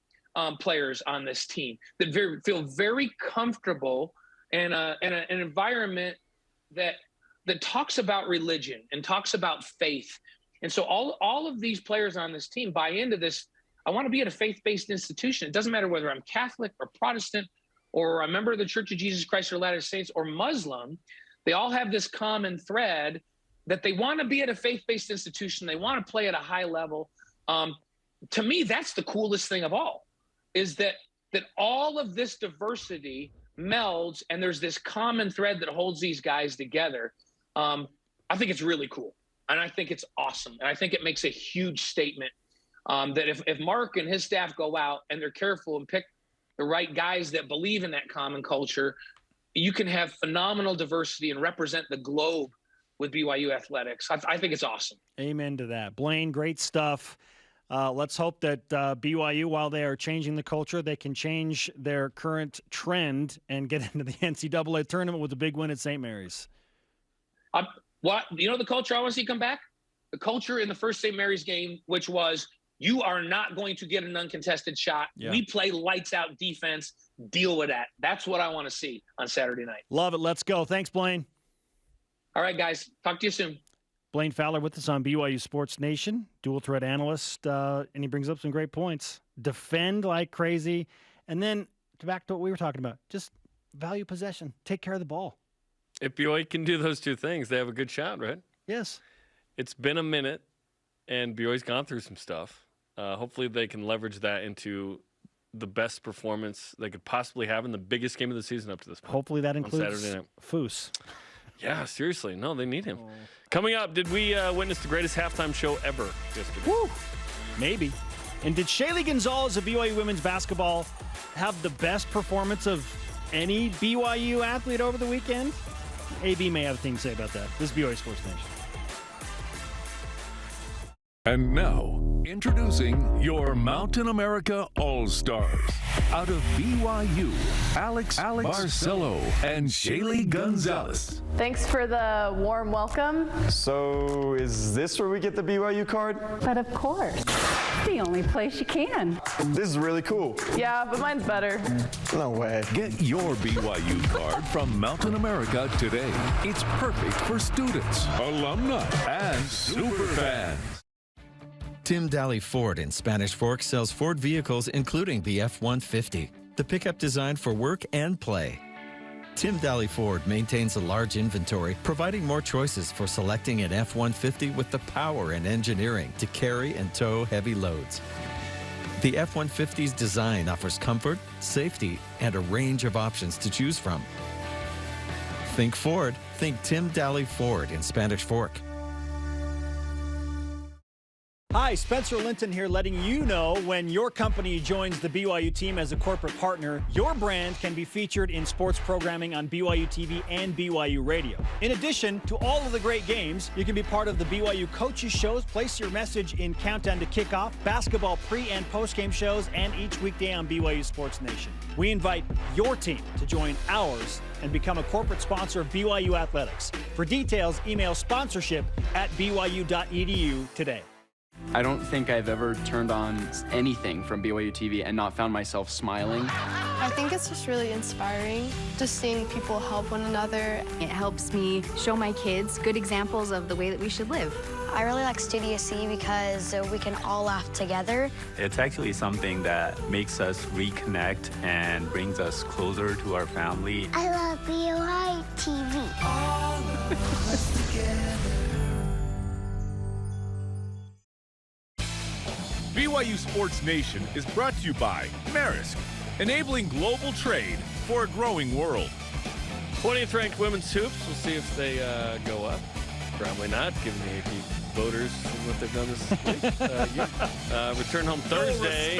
[SPEAKER 13] players on this team that feel very comfortable in an environment that talks about religion and talks about faith. And so all of these players on this team buy into this. I want to be at a faith-based institution. It doesn't matter whether I'm Catholic or Protestant or a member of the Church of Jesus Christ or Latter-day Saints or Muslim. They all have this common thread that they want to be at a faith-based institution. They want to play at a high level. To me, that's the coolest thing of all, is that all of this diversity melds and there's this common thread that holds these guys together. I think it's really cool. And I think it's awesome. And I think it makes a huge statement that if Mark and his staff go out and they're careful and pick the right guys that believe in that common culture, you can have phenomenal diversity and represent the globe with BYU athletics. I think it's awesome.
[SPEAKER 2] Amen to that. Blaine, great stuff. Let's hope that BYU, while they are changing the culture, they can change their current trend and get into the NCAA tournament with a big win at St. Mary's.
[SPEAKER 13] The culture I want to see come back? The culture in the first St. Mary's game, which was, you are not going to get an uncontested shot. Yeah. We play lights out defense. Deal with that. That's what I want to see on Saturday night.
[SPEAKER 2] Love it. Let's go. Thanks, Blaine.
[SPEAKER 13] All right, guys. Talk to you soon.
[SPEAKER 2] Blaine Fowler with us on BYU Sports Nation, dual threat analyst, and he brings up some great points. Defend like crazy, and then back to what we were talking about, just value possession, take care of the ball.
[SPEAKER 3] If BYU can do those 2 things, they have a good shot, right?
[SPEAKER 2] Yes.
[SPEAKER 3] It's been a minute, and BYU's gone through some stuff. Hopefully they can leverage that into the best performance they could possibly have in the biggest game of the season up to this point.
[SPEAKER 2] Hopefully that includes Foose.
[SPEAKER 3] Yeah, seriously. No, they need him. Oh. Coming up, did we witness the greatest halftime show ever yesterday?
[SPEAKER 2] Woo! Maybe. And did Shaylee Gonzalez of BYU women's basketball have the best performance of any BYU athlete over the weekend? AB may have a thing to say about that. This is BYU Sports Nation.
[SPEAKER 14] And now, introducing your Mountain America All-Stars. Out of BYU, Alex Barcelo and Shaylee Gonzalez.
[SPEAKER 15] Thanks for the warm welcome.
[SPEAKER 16] So is this where we get the BYU card?
[SPEAKER 15] But of course. The
[SPEAKER 16] the only place you can.
[SPEAKER 17] This is really cool.
[SPEAKER 15] Yeah, but mine's better.
[SPEAKER 17] No way.
[SPEAKER 14] Get your BYU card from Mountain America today. It's perfect for students, alumni, and super fans.
[SPEAKER 18] Tim Daly Ford in Spanish Fork sells Ford vehicles including the F-150, the pickup designed for work and play. Tim Daly Ford maintains a large inventory, providing more choices for selecting an F-150 with the power and engineering to carry and tow heavy loads. The F-150's design offers comfort, safety, and a range of options to choose from. Think Ford. Think Tim Daly Ford in Spanish Fork.
[SPEAKER 2] Hi, Spencer Linton here, letting you know when your company joins the BYU team as a corporate partner, your brand can be featured in sports programming on BYU TV and BYU Radio. In addition to all of the great games, you can be part of the BYU coaches shows, place your message in Countdown to Kickoff, basketball pre- and post-game shows, and each weekday on BYU Sports Nation. We invite your team to join ours and become a corporate sponsor of BYU Athletics. For details, email sponsorship@byu.edu today.
[SPEAKER 19] I don't think I've ever turned on anything from BYU TV and not found myself smiling.
[SPEAKER 20] I think it's just really inspiring, just seeing people help one another.
[SPEAKER 21] It helps me show my kids good examples of the way that we should live.
[SPEAKER 22] I really like Studio C because we can all laugh together.
[SPEAKER 23] It's actually something that makes us reconnect and brings us closer to our family.
[SPEAKER 22] I love BYU TV. All of us together.
[SPEAKER 1] BYU Sports Nation is brought to you by Maersk, enabling global trade for a growing world.
[SPEAKER 3] 20th ranked women's hoops. We'll see if they go up. Probably not, given the AP voters and what they've done this week. Return home Thursday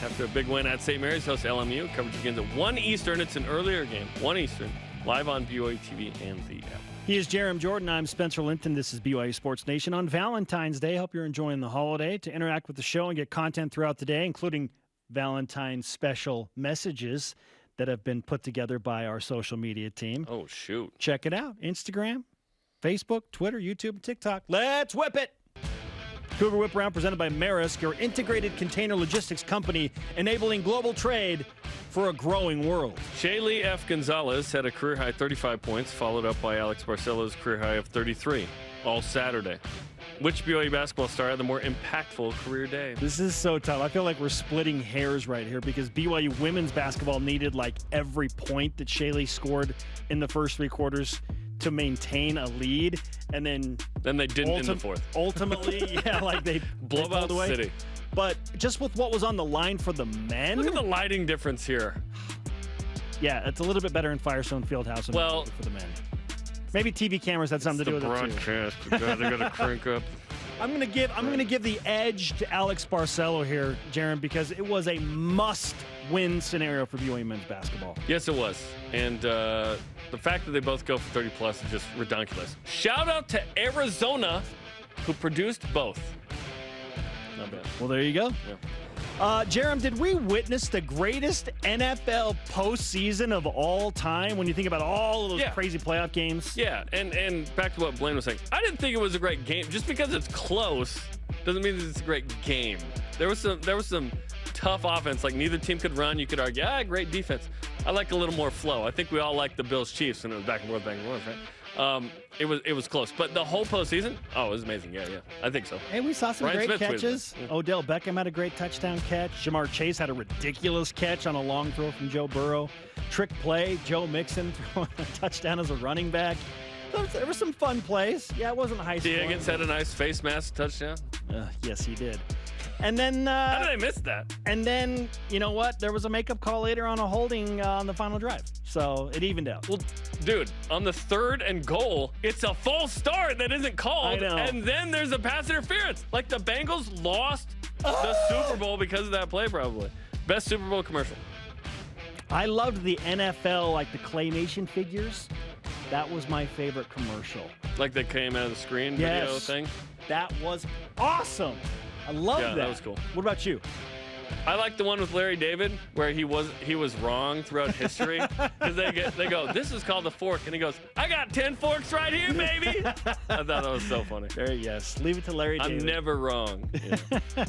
[SPEAKER 3] after a big win at St. Mary's. Host LMU. Coverage begins at 1 Eastern. It's an earlier game, 1 Eastern, live on BYU TV and the app.
[SPEAKER 2] He is Jarom Jordan. I'm Spencer Linton. This is BYU Sports Nation on Valentine's Day. Hope you're enjoying the holiday. To interact with the show and get content throughout the day, including Valentine's special messages that have been put together by our social media team.
[SPEAKER 3] Oh, shoot.
[SPEAKER 2] Check it out. Instagram, Facebook, Twitter, YouTube, and TikTok. Let's whip it. Cougar Whip Round presented by Maersk, your integrated container logistics company, enabling global trade for a growing world.
[SPEAKER 3] Shaylee F. Gonzalez had a career-high 35 points, followed up by Alex Barcelo's career-high of 33, all Saturday. Which BYU basketball star had the more impactful career day?
[SPEAKER 2] This is so tough. I feel like we're splitting hairs right here because BYU women's basketball needed like every point that Shaylee scored in the first three quarters to maintain a lead, and then
[SPEAKER 3] they didn't in the fourth.
[SPEAKER 2] Ultimately, yeah, like they
[SPEAKER 3] blow out the city.
[SPEAKER 2] But just with what was on the line for the men,
[SPEAKER 3] look at the lighting difference here.
[SPEAKER 2] Yeah, it's a little bit better in Firestone Fieldhouse than for the men. Maybe TV cameras had something to do with it too.
[SPEAKER 3] Broadcast, they got to crank up.
[SPEAKER 2] I'm gonna give the edge to Alex Barcelo here, Jarom, because it was a must-win scenario for BYU men's basketball.
[SPEAKER 3] Yes, it was, and the fact that they both go for 30+ is just ridiculous. Shout out to Arizona, who produced both. Not bad.
[SPEAKER 2] Well, there you go.
[SPEAKER 3] Yeah.
[SPEAKER 2] Jarom, did we witness the greatest NFL postseason of all time when you think about all of those crazy playoff games?
[SPEAKER 3] Yeah, and back to what Blaine was saying. I didn't think it was a great game. Just because it's close doesn't mean that it's a great game. There was some tough offense. Like neither team could run. You could argue, great defense. I like a little more flow. I think we all like the Bills-Chiefs, and it was back and forth, right? It was close, but the whole postseason, it was amazing. Yeah, I think so.
[SPEAKER 2] Hey, we saw some
[SPEAKER 3] Ryan
[SPEAKER 2] great
[SPEAKER 3] Smith
[SPEAKER 2] catches. Odell Beckham had a great touchdown catch. Jamar Chase had a ridiculous catch on a long throw from Joe Burrow. Trick play, Joe Mixon throwing a touchdown as a running back. There were some fun plays. Yeah, it wasn't high scoring.
[SPEAKER 3] Higgins had a nice face mask touchdown.
[SPEAKER 2] Yes, he did. And then
[SPEAKER 3] how did I miss that?
[SPEAKER 2] And then you know what? There was a makeup call later on a holding on the final drive, so it evened out.
[SPEAKER 3] Well, dude, on the 3rd and goal, it's a false start that isn't called, and then there's a pass interference. Like the Bengals lost the Super Bowl because of that play, probably. Best Super Bowl commercial.
[SPEAKER 2] I loved the NFL, like the claymation figures. That was my favorite commercial.
[SPEAKER 3] Like they came out of the screen video thing?
[SPEAKER 2] That was awesome. I love that.
[SPEAKER 3] Yeah, that was cool.
[SPEAKER 2] What about you?
[SPEAKER 3] I like the one with Larry David where he was wrong throughout history because they go, this is called a fork, and he goes, I got 10 forks right here, baby. I thought that was so funny.
[SPEAKER 2] Yes, leave it to Larry David.
[SPEAKER 3] I'm never wrong. Yeah.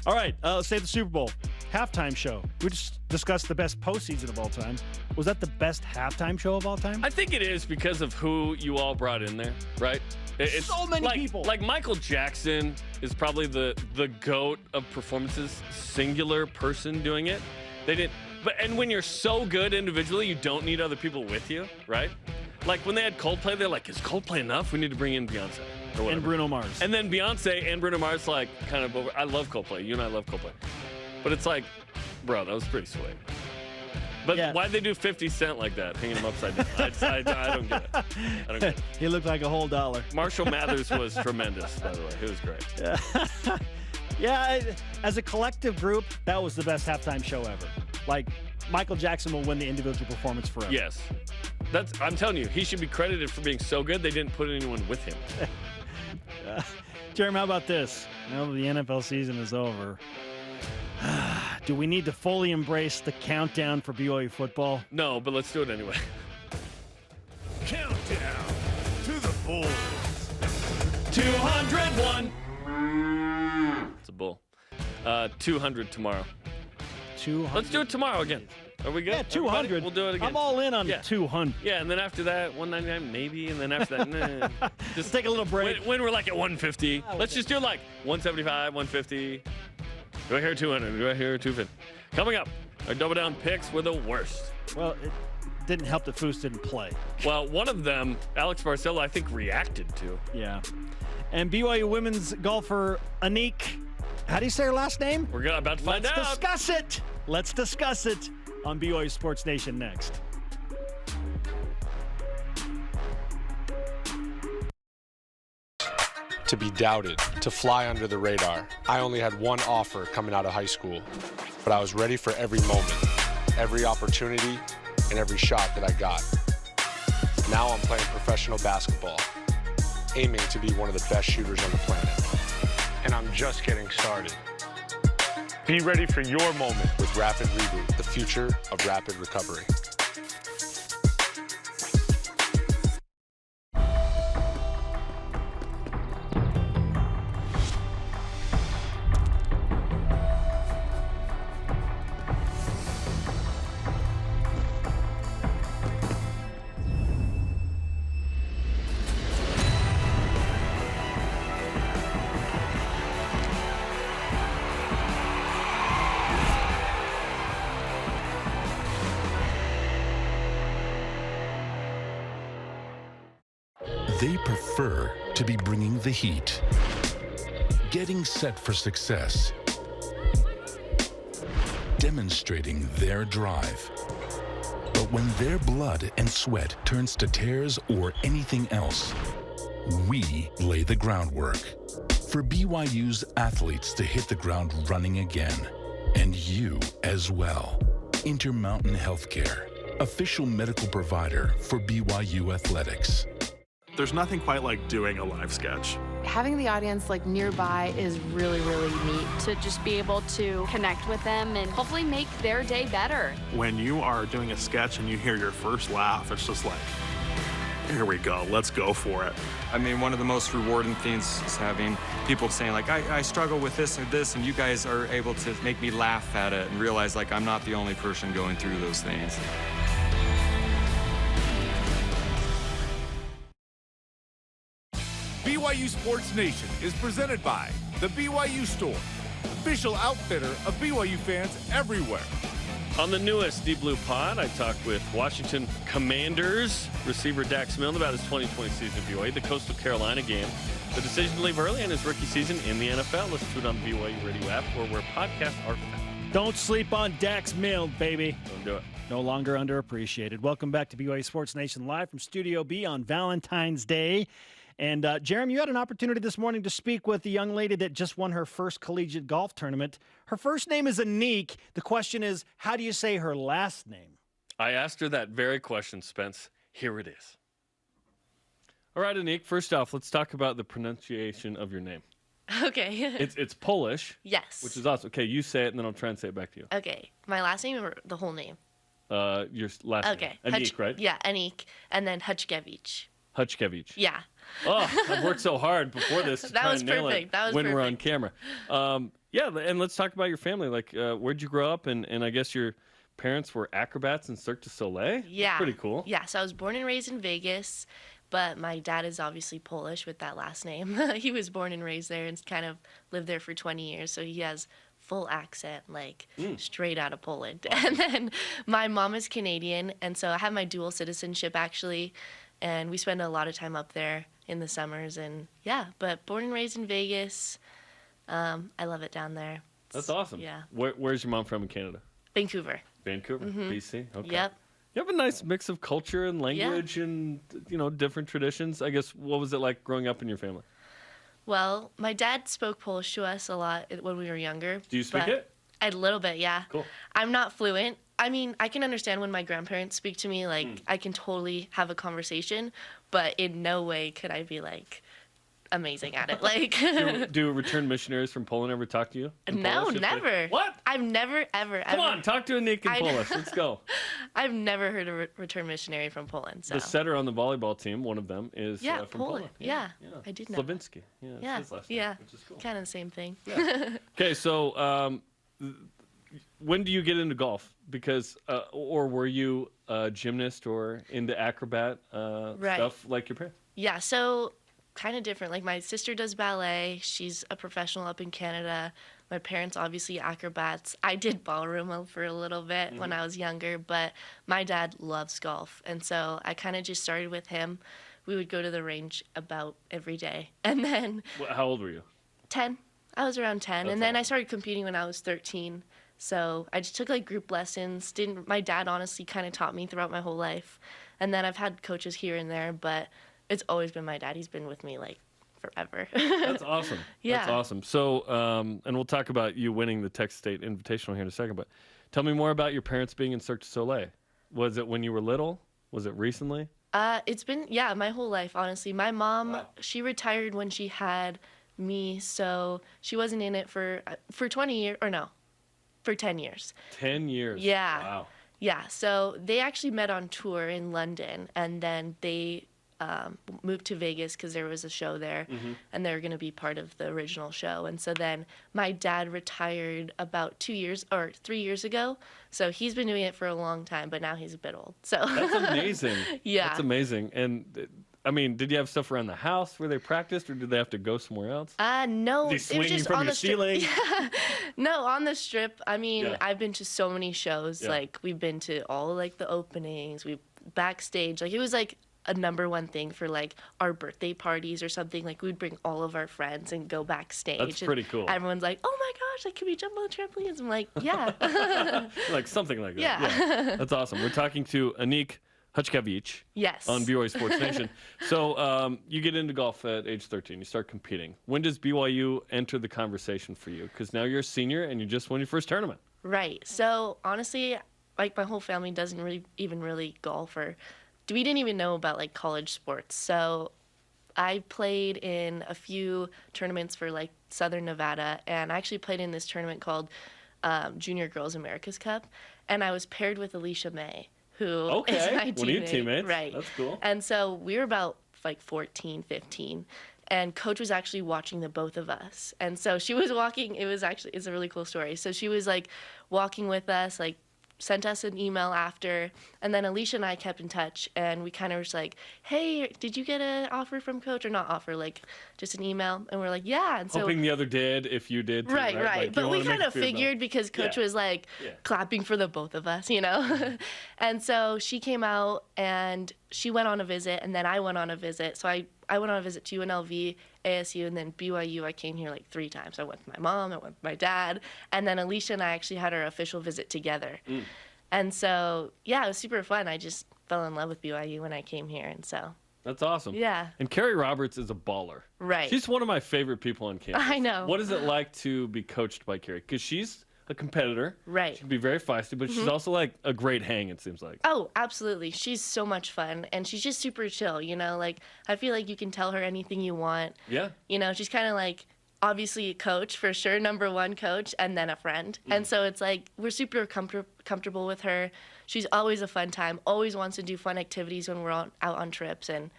[SPEAKER 2] All right, let's say the Super Bowl halftime show. We just discussed the best postseason of all time. Was that the best halftime show of all time?
[SPEAKER 3] I think it is because of who you all brought in there, right? It's
[SPEAKER 2] so many people.
[SPEAKER 3] Like Michael Jackson is probably the GOAT of performances, singular person doing it. They didn't. And when you're so good individually, you don't need other people with you, right? Like when they had Coldplay, they're like, is Coldplay enough? We need to bring in Beyonce.
[SPEAKER 2] And Bruno Mars.
[SPEAKER 3] And then Beyonce and Bruno Mars, like, kind of over. I love Coldplay. You and I love Coldplay. But it's like, bro, that was pretty sweet. But why'd they do 50 Cent like that, hanging him upside down? I don't get it. I don't get it.
[SPEAKER 2] He looked like a whole dollar.
[SPEAKER 3] Marshall Mathers was tremendous, by the way. He was great.
[SPEAKER 2] Yeah, as a collective group, that was the best halftime show ever. Like, Michael Jackson will win the individual performance forever.
[SPEAKER 3] Yes. I'm telling you, he should be credited for being so good they didn't put anyone with him.
[SPEAKER 2] Jeremy, how about this? Now that the NFL season is over, do we need to fully embrace the countdown for BYU football?
[SPEAKER 3] No, but let's do it anyway.
[SPEAKER 1] Countdown to the Bulls.
[SPEAKER 3] 201. It's a bull. 200 tomorrow.
[SPEAKER 2] 200.
[SPEAKER 3] Let's do it tomorrow again. Are we good?
[SPEAKER 2] Yeah, 200.
[SPEAKER 3] Everybody? We'll do it again.
[SPEAKER 2] I'm all in on 200.
[SPEAKER 3] Yeah, and then after that, 199 maybe, and then after that, nah.
[SPEAKER 2] Just take a little break.
[SPEAKER 3] When we're like at 150, let's just do like 175, 150. Do I hear 200? Do I hear 250? Coming up, our double down picks were the worst.
[SPEAKER 2] Well, it didn't help that Foose didn't play.
[SPEAKER 3] Well, one of them, Alex Barcelo, I think reacted to.
[SPEAKER 2] Yeah. And BYU women's golfer Annick, how do you say her last name?
[SPEAKER 3] We're about to find out.
[SPEAKER 2] Let's discuss it. Let's discuss it on BYU Sports Nation next.
[SPEAKER 4] To be doubted, to fly under the radar. I only had one offer coming out of high school, but I was ready for every moment, every opportunity, and every shot that I got. Now I'm playing professional basketball, aiming to be one of the best shooters on the planet. And I'm just getting started. Be ready for your moment with Rapid Reboot, the future of rapid recovery.
[SPEAKER 6] They prefer to be bringing the heat, getting set for success, demonstrating their drive. But when their blood and sweat turns to tears or anything else, we lay the groundwork for BYU's athletes to hit the ground running again, and you as well. Intermountain Healthcare, official medical provider for BYU Athletics.
[SPEAKER 16] There's nothing quite like doing a live sketch.
[SPEAKER 15] Having the audience like nearby is really, really neat to just be able to connect with them and hopefully make their day better.
[SPEAKER 16] When you are doing a sketch and you hear your first laugh, it's just like, here we go, let's go for it.
[SPEAKER 24] I mean, one of the most rewarding things is having people saying like, I struggle with this or this, and you guys are able to make me laugh at it and realize like I'm not the only person going through those things.
[SPEAKER 1] BYU Sports Nation is presented by the BYU Store, official outfitter of BYU fans everywhere.
[SPEAKER 3] On the newest Deep Blue Pod, I talked with Washington Commanders receiver Dax Milne about his 2020 season at BYU, the Coastal Carolina game, the decision to leave early, and his rookie season in the NFL. Listen to it on the BYU Radio app or where podcasts are found.
[SPEAKER 2] Don't sleep on Dax Milne, baby.
[SPEAKER 3] Don't do it.
[SPEAKER 2] No longer underappreciated. Welcome back to BYU Sports Nation live from Studio B on Valentine's Day. And, Jeremy, you had an opportunity this morning to speak with a young lady that just won her first collegiate golf tournament. Her first name is Annick. The question is, how do you say her last name?
[SPEAKER 3] I asked her that very question, Spence. Here it is. All right, Annick, first off, let's talk about the pronunciation of your name.
[SPEAKER 5] Okay.
[SPEAKER 3] It's Polish.
[SPEAKER 5] Yes.
[SPEAKER 3] Which is awesome. Okay, you say it, and then I'll try and say it back to you.
[SPEAKER 5] Okay. My last name or the whole name?
[SPEAKER 3] Your last name.
[SPEAKER 5] Okay.
[SPEAKER 3] Annick, right?
[SPEAKER 5] Yeah, Annick. And then Haczkiewicz.
[SPEAKER 3] Haczkiewicz.
[SPEAKER 5] Yeah.
[SPEAKER 3] Oh, I've worked so hard before this to try and nail it when we're on camera. Yeah, and let's talk about your family. Like, where'd you grow up? And I guess your parents were acrobats in Cirque du Soleil?
[SPEAKER 5] Yeah.
[SPEAKER 3] That's pretty cool.
[SPEAKER 5] Yeah, so I was born and raised in Vegas, but my dad is obviously Polish with that last name. He was born and raised there and kind of lived there for 20 years, so he has full accent, like straight out of Poland. Awesome. And then my mom is Canadian, and so I have my dual citizenship actually, and we spend a lot of time up there in the summers. And yeah, but born and raised in Vegas. I love it down there.
[SPEAKER 3] That's awesome.
[SPEAKER 5] Yeah.
[SPEAKER 3] Where's your mom from in Canada?
[SPEAKER 5] Vancouver.
[SPEAKER 3] Vancouver, BC. Okay.
[SPEAKER 5] Yep.
[SPEAKER 3] You have a nice mix of culture and language and different traditions. I guess, what was it like growing up in your family?
[SPEAKER 5] Well, my dad spoke Polish to us a lot when we were younger.
[SPEAKER 3] Do you speak it?
[SPEAKER 5] A little bit, yeah.
[SPEAKER 3] Cool.
[SPEAKER 5] I'm not fluent. I mean, I can understand when my grandparents speak to me. Like, I can totally have a conversation, but in no way could I be, like, amazing at it. Like,
[SPEAKER 3] do return missionaries from Poland ever talk to you?
[SPEAKER 5] No,
[SPEAKER 3] Polish?
[SPEAKER 5] never.
[SPEAKER 3] What?
[SPEAKER 5] I've never, ever.
[SPEAKER 3] Come on, talk to Annick in Polish. Let's go.
[SPEAKER 5] I've never heard a return missionary from Poland. So.
[SPEAKER 3] The setter on the volleyball team, one of them, is from Poland.
[SPEAKER 5] Yeah, I did know.
[SPEAKER 3] Slavinsky. Yeah, his last name, which is cool.
[SPEAKER 5] Kind of the same thing.
[SPEAKER 3] Yeah. Okay, so when do you get into golf? Because, or were you a gymnast or into acrobat stuff like your parents?
[SPEAKER 5] Yeah, so kind of different. Like, my sister does ballet. She's a professional up in Canada. My parents, obviously, acrobats. I did ballroom for a little bit when I was younger, but my dad loves golf. And so I kind of just started with him. We would go to the range about every day. And then...
[SPEAKER 3] How old were you?
[SPEAKER 5] 10. I was around 10.
[SPEAKER 3] That's
[SPEAKER 5] and then
[SPEAKER 3] awesome.
[SPEAKER 5] I started competing when I was 13. So I just took, like, group lessons. My dad, honestly, kind of taught me throughout my whole life. And then I've had coaches here and there, but it's always been my dad. He's been with me, like, forever.
[SPEAKER 3] That's awesome.
[SPEAKER 5] Yeah.
[SPEAKER 3] That's awesome. So, and we'll talk about you winning the Texas State Invitational here in a second, but tell me more about your parents being in Cirque du Soleil. Was it when you were little? Was it recently?
[SPEAKER 5] It's been, my whole life, honestly. My mom, she retired when she had me, so she wasn't in it for 20 years, or no, for 10 years.
[SPEAKER 3] 10 years?
[SPEAKER 5] Yeah.
[SPEAKER 3] Wow.
[SPEAKER 5] Yeah, so they actually met on tour in London, and then they moved to Vegas because there was a show there, and they were going to be part of the original show. And so then my dad retired about 3 years ago. So he's been doing it for a long time, but now he's a bit old. So
[SPEAKER 3] that's amazing.
[SPEAKER 5] Yeah,
[SPEAKER 3] that's amazing. And I mean, did you have stuff around the house where they practiced, or did they have to go somewhere else?
[SPEAKER 5] No,
[SPEAKER 3] it was
[SPEAKER 5] just
[SPEAKER 3] from
[SPEAKER 5] on
[SPEAKER 3] your
[SPEAKER 5] the strip.
[SPEAKER 3] ceiling?
[SPEAKER 5] No, on the strip. I mean,
[SPEAKER 3] Yeah.
[SPEAKER 5] I've been to so many shows.
[SPEAKER 3] Yeah.
[SPEAKER 5] Like, we've been to all, like, the openings. We backstage. Like, it was like a number one thing for, like, our birthday parties or something. Like, we'd bring all of our friends and go backstage.
[SPEAKER 3] That's
[SPEAKER 5] and
[SPEAKER 3] pretty cool.
[SPEAKER 5] Everyone's like, "Oh my gosh, like, can we jump on the trampolines?" I'm like, "Yeah."
[SPEAKER 3] Like something like that.
[SPEAKER 5] Yeah.
[SPEAKER 3] That's awesome. We're talking to Annick Haczkiewicz.
[SPEAKER 5] Yes.
[SPEAKER 3] On BYU Sports Nation. So you get into golf at age 13. You start competing. When does BYU enter the conversation for you? Because now you're a senior and you just won your first tournament.
[SPEAKER 5] Right. So honestly, like, my whole family doesn't really golf, or we didn't even know about, like, college sports. So I played in a few tournaments for, like, Southern Nevada, and I actually played in this tournament called Junior Girls America's Cup, and I was paired with Alicia May, who is my teammate.
[SPEAKER 3] One of your teammates.
[SPEAKER 5] Right.
[SPEAKER 3] That's cool.
[SPEAKER 5] And so we were about, like, 14, 15. And Coach was actually watching the both of us. And so she was walking. It's a really cool story. So she was, like, walking with us, like, sent us an email after, and then Alicia and I kept in touch, and we kind of was like, "Hey, did you get an offer from Coach?" Or not offer, like, just an email. And we're like, "Yeah." And so
[SPEAKER 3] hoping the other did, if you did too,
[SPEAKER 5] right.
[SPEAKER 3] Like,
[SPEAKER 5] but we kind of figured because Coach was, like,
[SPEAKER 3] Yeah.
[SPEAKER 5] clapping for the both of us, you know. And so she came out and she went on a visit, and then I went on a visit. So I went on a visit to UNLV, ASU, and then BYU. I came here, like, 3 times. I went with my mom, I went with my dad, and then Alicia and I actually had our official visit together. And so, yeah, it was super fun. I just fell in love with BYU when I came here, and so.
[SPEAKER 3] That's awesome.
[SPEAKER 5] Yeah.
[SPEAKER 3] And Carrie Roberts is a baller.
[SPEAKER 5] Right.
[SPEAKER 3] She's one of my favorite people on campus.
[SPEAKER 5] I know.
[SPEAKER 3] What is it like to be coached by Carrie? Because she's a competitor.
[SPEAKER 5] Right.
[SPEAKER 3] She can be very feisty, but she's also, like, a great hang, it seems like.
[SPEAKER 5] Oh, absolutely. She's so much fun, and she's just super chill, you know? Like, I feel like you can tell her anything you want.
[SPEAKER 3] Yeah.
[SPEAKER 5] You know, she's kind of like, obviously a coach for sure, number one coach, and then a friend. And so it's like we're super comfortable with her. She's always a fun time, always wants to do fun activities when we're out on trips, and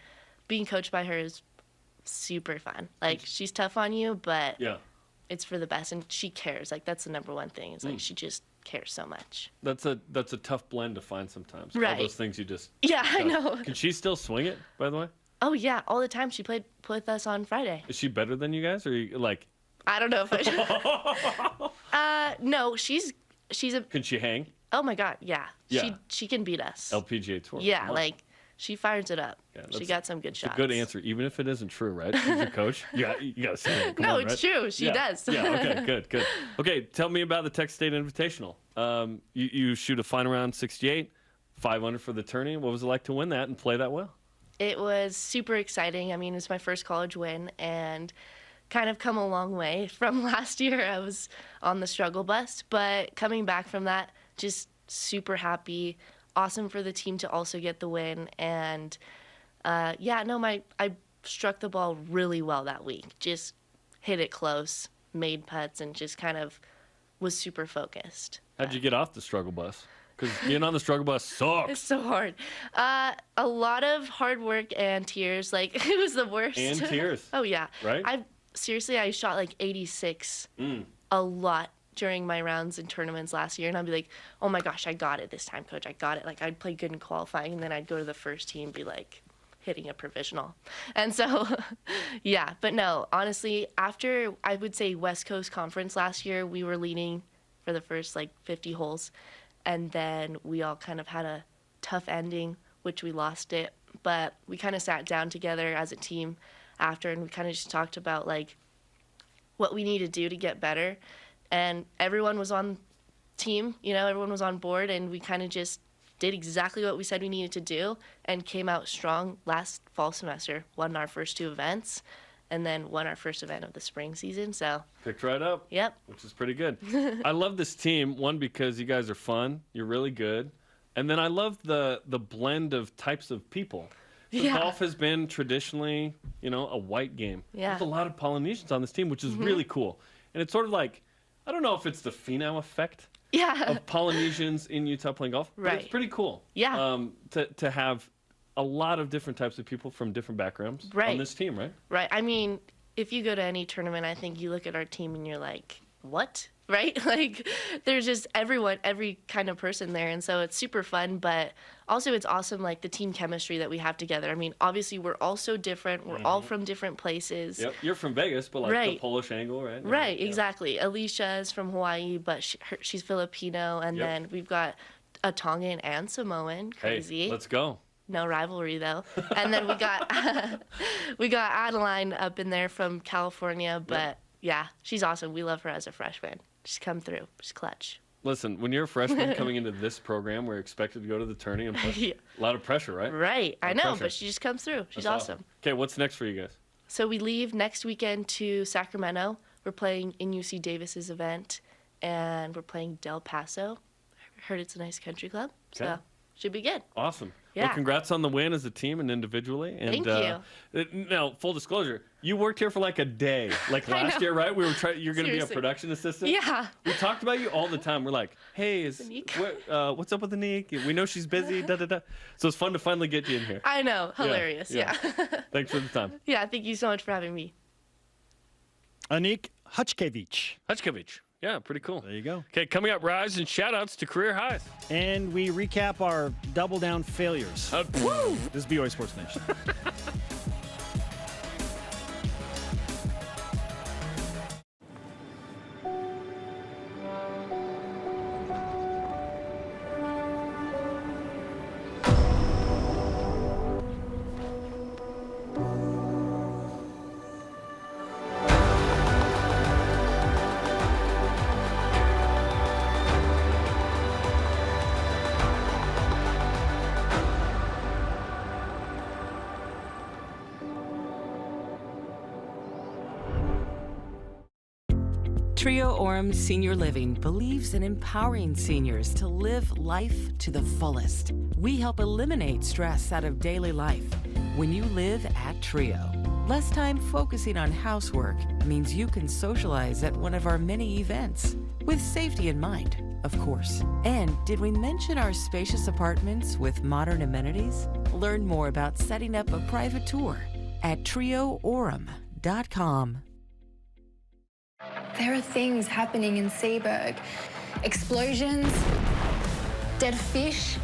[SPEAKER 5] being coached by her is super fun. Like, she's tough on you, but it's for the best, and she cares. Like, that's the number one thing. Is like she just cares so much.
[SPEAKER 3] That's a tough blend to find sometimes.
[SPEAKER 5] Right.
[SPEAKER 3] All those things you just
[SPEAKER 5] I know.
[SPEAKER 3] Can she still swing it, by the way?
[SPEAKER 5] Oh yeah, all the time. She played with us on Friday.
[SPEAKER 3] Is she better than you guys, or you, like?
[SPEAKER 5] I don't know if I. No, she's a.
[SPEAKER 3] Can she hang?
[SPEAKER 5] Oh my God, yeah.
[SPEAKER 3] Yeah.
[SPEAKER 5] She can beat us.
[SPEAKER 3] LPGA Tour.
[SPEAKER 5] Yeah, like she fires it up.
[SPEAKER 3] Yeah,
[SPEAKER 5] she got some good shots.
[SPEAKER 3] A good answer, even if it isn't true, right? She's your coach. You got to say it. Come
[SPEAKER 5] no,
[SPEAKER 3] on,
[SPEAKER 5] it's
[SPEAKER 3] right?
[SPEAKER 5] true. She does.
[SPEAKER 3] Yeah. Okay. Good. Okay. Tell me about the Texas State Invitational. You shoot a final round 68, 5 under for the tourney. What was it like to win that and play that well?
[SPEAKER 5] It was super exciting. I mean, it's my first college win, and kind of come a long way from last year. I was on the struggle bus, but coming back from that, just super happy. Awesome for the team to also get the win. And I struck the ball really well that week. Just hit it close, made putts, and just kind of was super focused.
[SPEAKER 3] How'd you get off the struggle bus? Because being on the struggle bus sucks.
[SPEAKER 5] It's so hard. A lot of hard work and tears. Like, it was the worst.
[SPEAKER 3] And tears.
[SPEAKER 5] Oh, yeah.
[SPEAKER 3] Right?
[SPEAKER 5] I shot like 86 a lot during my rounds in tournaments last year. And I'd be like, oh my gosh, I got it this time, coach. I got it. Like, I'd play good in qualifying, and then I'd go to the first tee and be like hitting a provisional. And so, yeah. But no, honestly, after, I would say, West Coast Conference last year, we were leading for the first like 50 holes. And then we all kind of had a tough ending, which we lost it. But we kind of sat down together as a team after, and we kind of just talked about like what we need to do to get better. And everyone was on team, everyone was on board, and we kind of just did exactly what we said we needed to do and came out strong last fall semester, won our first 2 events, and then won our first event of the spring season. So
[SPEAKER 3] picked right up.
[SPEAKER 5] Yep.
[SPEAKER 3] Which is pretty good. I love this team, one, because you guys are fun. You're really good. And then I love the blend of types of people. So golf has been traditionally, a white game.
[SPEAKER 5] Yeah.
[SPEAKER 3] There's a lot of Polynesians on this team, which is really cool. And it's sort of like, I don't know if it's the Finau effect of Polynesians in Utah playing golf, but it's pretty cool.
[SPEAKER 5] Yeah.
[SPEAKER 3] To have a lot of different types of people from different backgrounds on this team, right?
[SPEAKER 5] Right. I mean, if you go to any tournament, I think you look at our team and you're like, what? Right? Like, there's just every kind of person there. And so it's super fun, but also it's awesome, like, the team chemistry that we have together. I mean, obviously, we're all so different. We're all from different places.
[SPEAKER 3] Yep. You're from Vegas, but, like, the Polish angle, right?
[SPEAKER 5] Right, exactly. Alicia is from Hawaii, but she's Filipino. And then we've got a Tongan and Samoan. Crazy.
[SPEAKER 3] Hey, let's go.
[SPEAKER 5] No rivalry, though. And then we got Adeline up in there from California, but yeah, she's awesome. We love her as a freshman. She's come through. She's clutch.
[SPEAKER 3] Listen, when you're a freshman coming into this program, we're expected to go to the tourney and play. A lot of pressure, right?
[SPEAKER 5] Right. I know, but she just comes through. She's awesome.
[SPEAKER 3] Okay, what's next for you guys?
[SPEAKER 5] So we leave next weekend to Sacramento. We're playing in UC Davis's event, and we're playing Del Paso. I heard it's a nice country club, so should be good.
[SPEAKER 3] Awesome.
[SPEAKER 5] Yeah.
[SPEAKER 3] Well, congrats on the win as a team and individually. And,
[SPEAKER 5] Thank you.
[SPEAKER 3] Now, full disclosure, you worked here for like a day, like last year, right? We were you're going to be a production assistant.
[SPEAKER 5] Yeah.
[SPEAKER 3] We talked about you all the time. We're like, hey, what's up with Annick? We know she's busy. So it's fun to finally get you in here.
[SPEAKER 5] I know, hilarious. Yeah.
[SPEAKER 3] Thanks for the time.
[SPEAKER 5] Yeah, thank you so much for having me.
[SPEAKER 2] Annick Haczkiewicz.
[SPEAKER 3] Yeah, pretty cool.
[SPEAKER 2] There you go.
[SPEAKER 3] Okay, coming up, rise and shout-outs to career highs.
[SPEAKER 2] And we recap our double down failures.
[SPEAKER 3] Woo!
[SPEAKER 2] This is BYU Sports Nation.
[SPEAKER 7] Trio Orem Senior Living believes in empowering seniors to live life to the fullest. We help eliminate stress out of daily life when you live at Trio. Less time focusing on housework means you can socialize at one of our many events, with safety in mind, of course. And did we mention our spacious apartments with modern amenities? Learn more about setting up a private tour at trioorum.com.
[SPEAKER 21] There are things happening in Seaburg. Explosions, dead fish.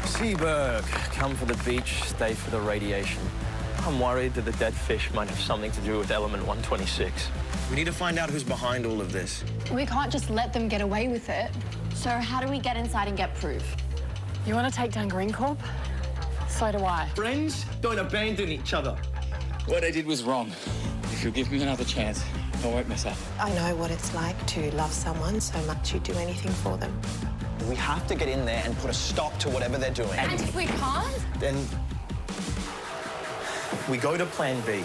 [SPEAKER 8] Seaburg, come for the beach, stay for the radiation. I'm worried that the dead fish might have something to do with element 126.
[SPEAKER 9] We need to find out who's behind all of this.
[SPEAKER 20] We can't just let them get away with it.
[SPEAKER 15] So how do we get inside and get proof?
[SPEAKER 20] You want to take down Green Corp? So do I.
[SPEAKER 9] Friends don't abandon each other.
[SPEAKER 10] What I did was wrong. If you'll give me another chance, I won't mess up.
[SPEAKER 12] I know what it's like to love someone so much you'd do anything for them.
[SPEAKER 9] We have to get in there and put a stop to whatever they're doing.
[SPEAKER 15] And if we can't?
[SPEAKER 9] Then we go to plan B.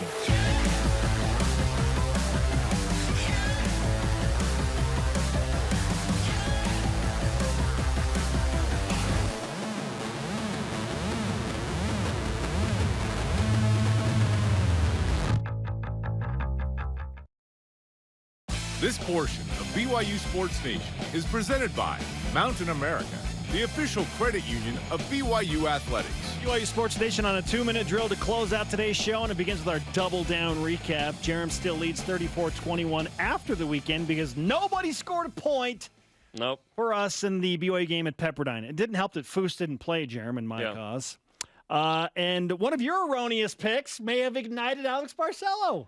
[SPEAKER 1] This portion of BYU Sports Nation is presented by Mountain America, the official credit union of BYU Athletics.
[SPEAKER 2] BYU Sports Nation on a 2-minute drill to close out today's show, and it begins with our double down recap. Jarom still leads 34-21 after the weekend because nobody scored a point.
[SPEAKER 3] Nope.
[SPEAKER 2] For us in the BYU game at Pepperdine. It didn't help that Foose didn't play, Jarom, in my cause. And one of your erroneous picks may have ignited Alex Barcelo.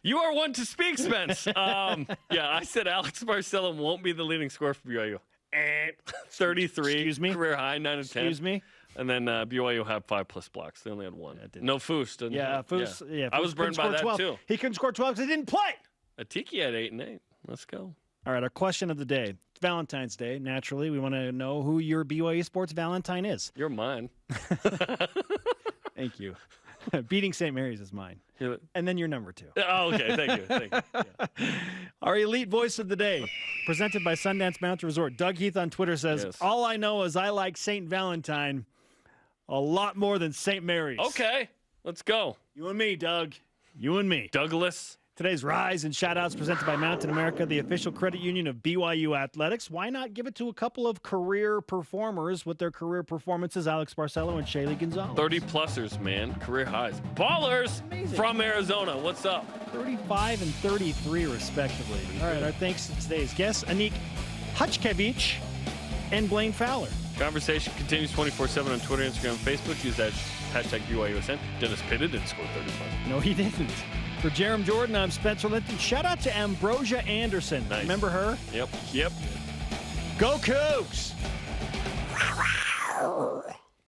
[SPEAKER 3] You are one to speak, Spence. I said Alex Barcelo won't be the leading scorer for BYU. 33.
[SPEAKER 2] Excuse me?
[SPEAKER 3] Career high, 9 of 10.
[SPEAKER 2] Excuse me?
[SPEAKER 3] And then BYU had 5+ blocks. They only had 1. No Foose.
[SPEAKER 2] Foose. Yeah,
[SPEAKER 3] I was burned by that,
[SPEAKER 2] 12.
[SPEAKER 3] too.
[SPEAKER 2] He couldn't score 12 because he didn't play.
[SPEAKER 3] Atiki had 8 and 8. Let's go.
[SPEAKER 2] All right, our question of the day. It's Valentine's Day. Naturally, we want to know who your BYU Sports Valentine is.
[SPEAKER 3] You're mine.
[SPEAKER 2] Thank you. Beating St. Mary's is mine. And then you're number 2.
[SPEAKER 3] Oh, okay. Thank you. Thank you. Yeah.
[SPEAKER 2] Our elite voice of the day, presented by Sundance Mountain Resort. Doug Heath on Twitter says, all I know is I like St. Valentine a lot more than St. Mary's.
[SPEAKER 3] Okay. Let's go.
[SPEAKER 2] You and me, Doug. You and me.
[SPEAKER 3] Douglas.
[SPEAKER 2] Today's Rise and Shoutouts presented by Mountain America, the official credit union of BYU Athletics. Why not give it to a couple of career performers with their career performances, Alex Barcelo and Shaylee Gonzalez?
[SPEAKER 3] 30-plussers, man. Career highs. Ballers from Arizona. What's up?
[SPEAKER 2] 35 and 33, respectively. All right, our thanks to today's guests, Annick Haczkiewicz and Blaine Fowler.
[SPEAKER 3] Conversation continues 24/7 on Twitter, Instagram, Facebook. Use that hashtag BYUSN. Dennis Pitta didn't score 35.
[SPEAKER 2] No, he didn't. For Jarom Jordan, I'm Spencer Linton. Shout out to Ambrosia Anderson.
[SPEAKER 3] Nice.
[SPEAKER 2] Remember her?
[SPEAKER 3] Yep.
[SPEAKER 2] Go Cougs!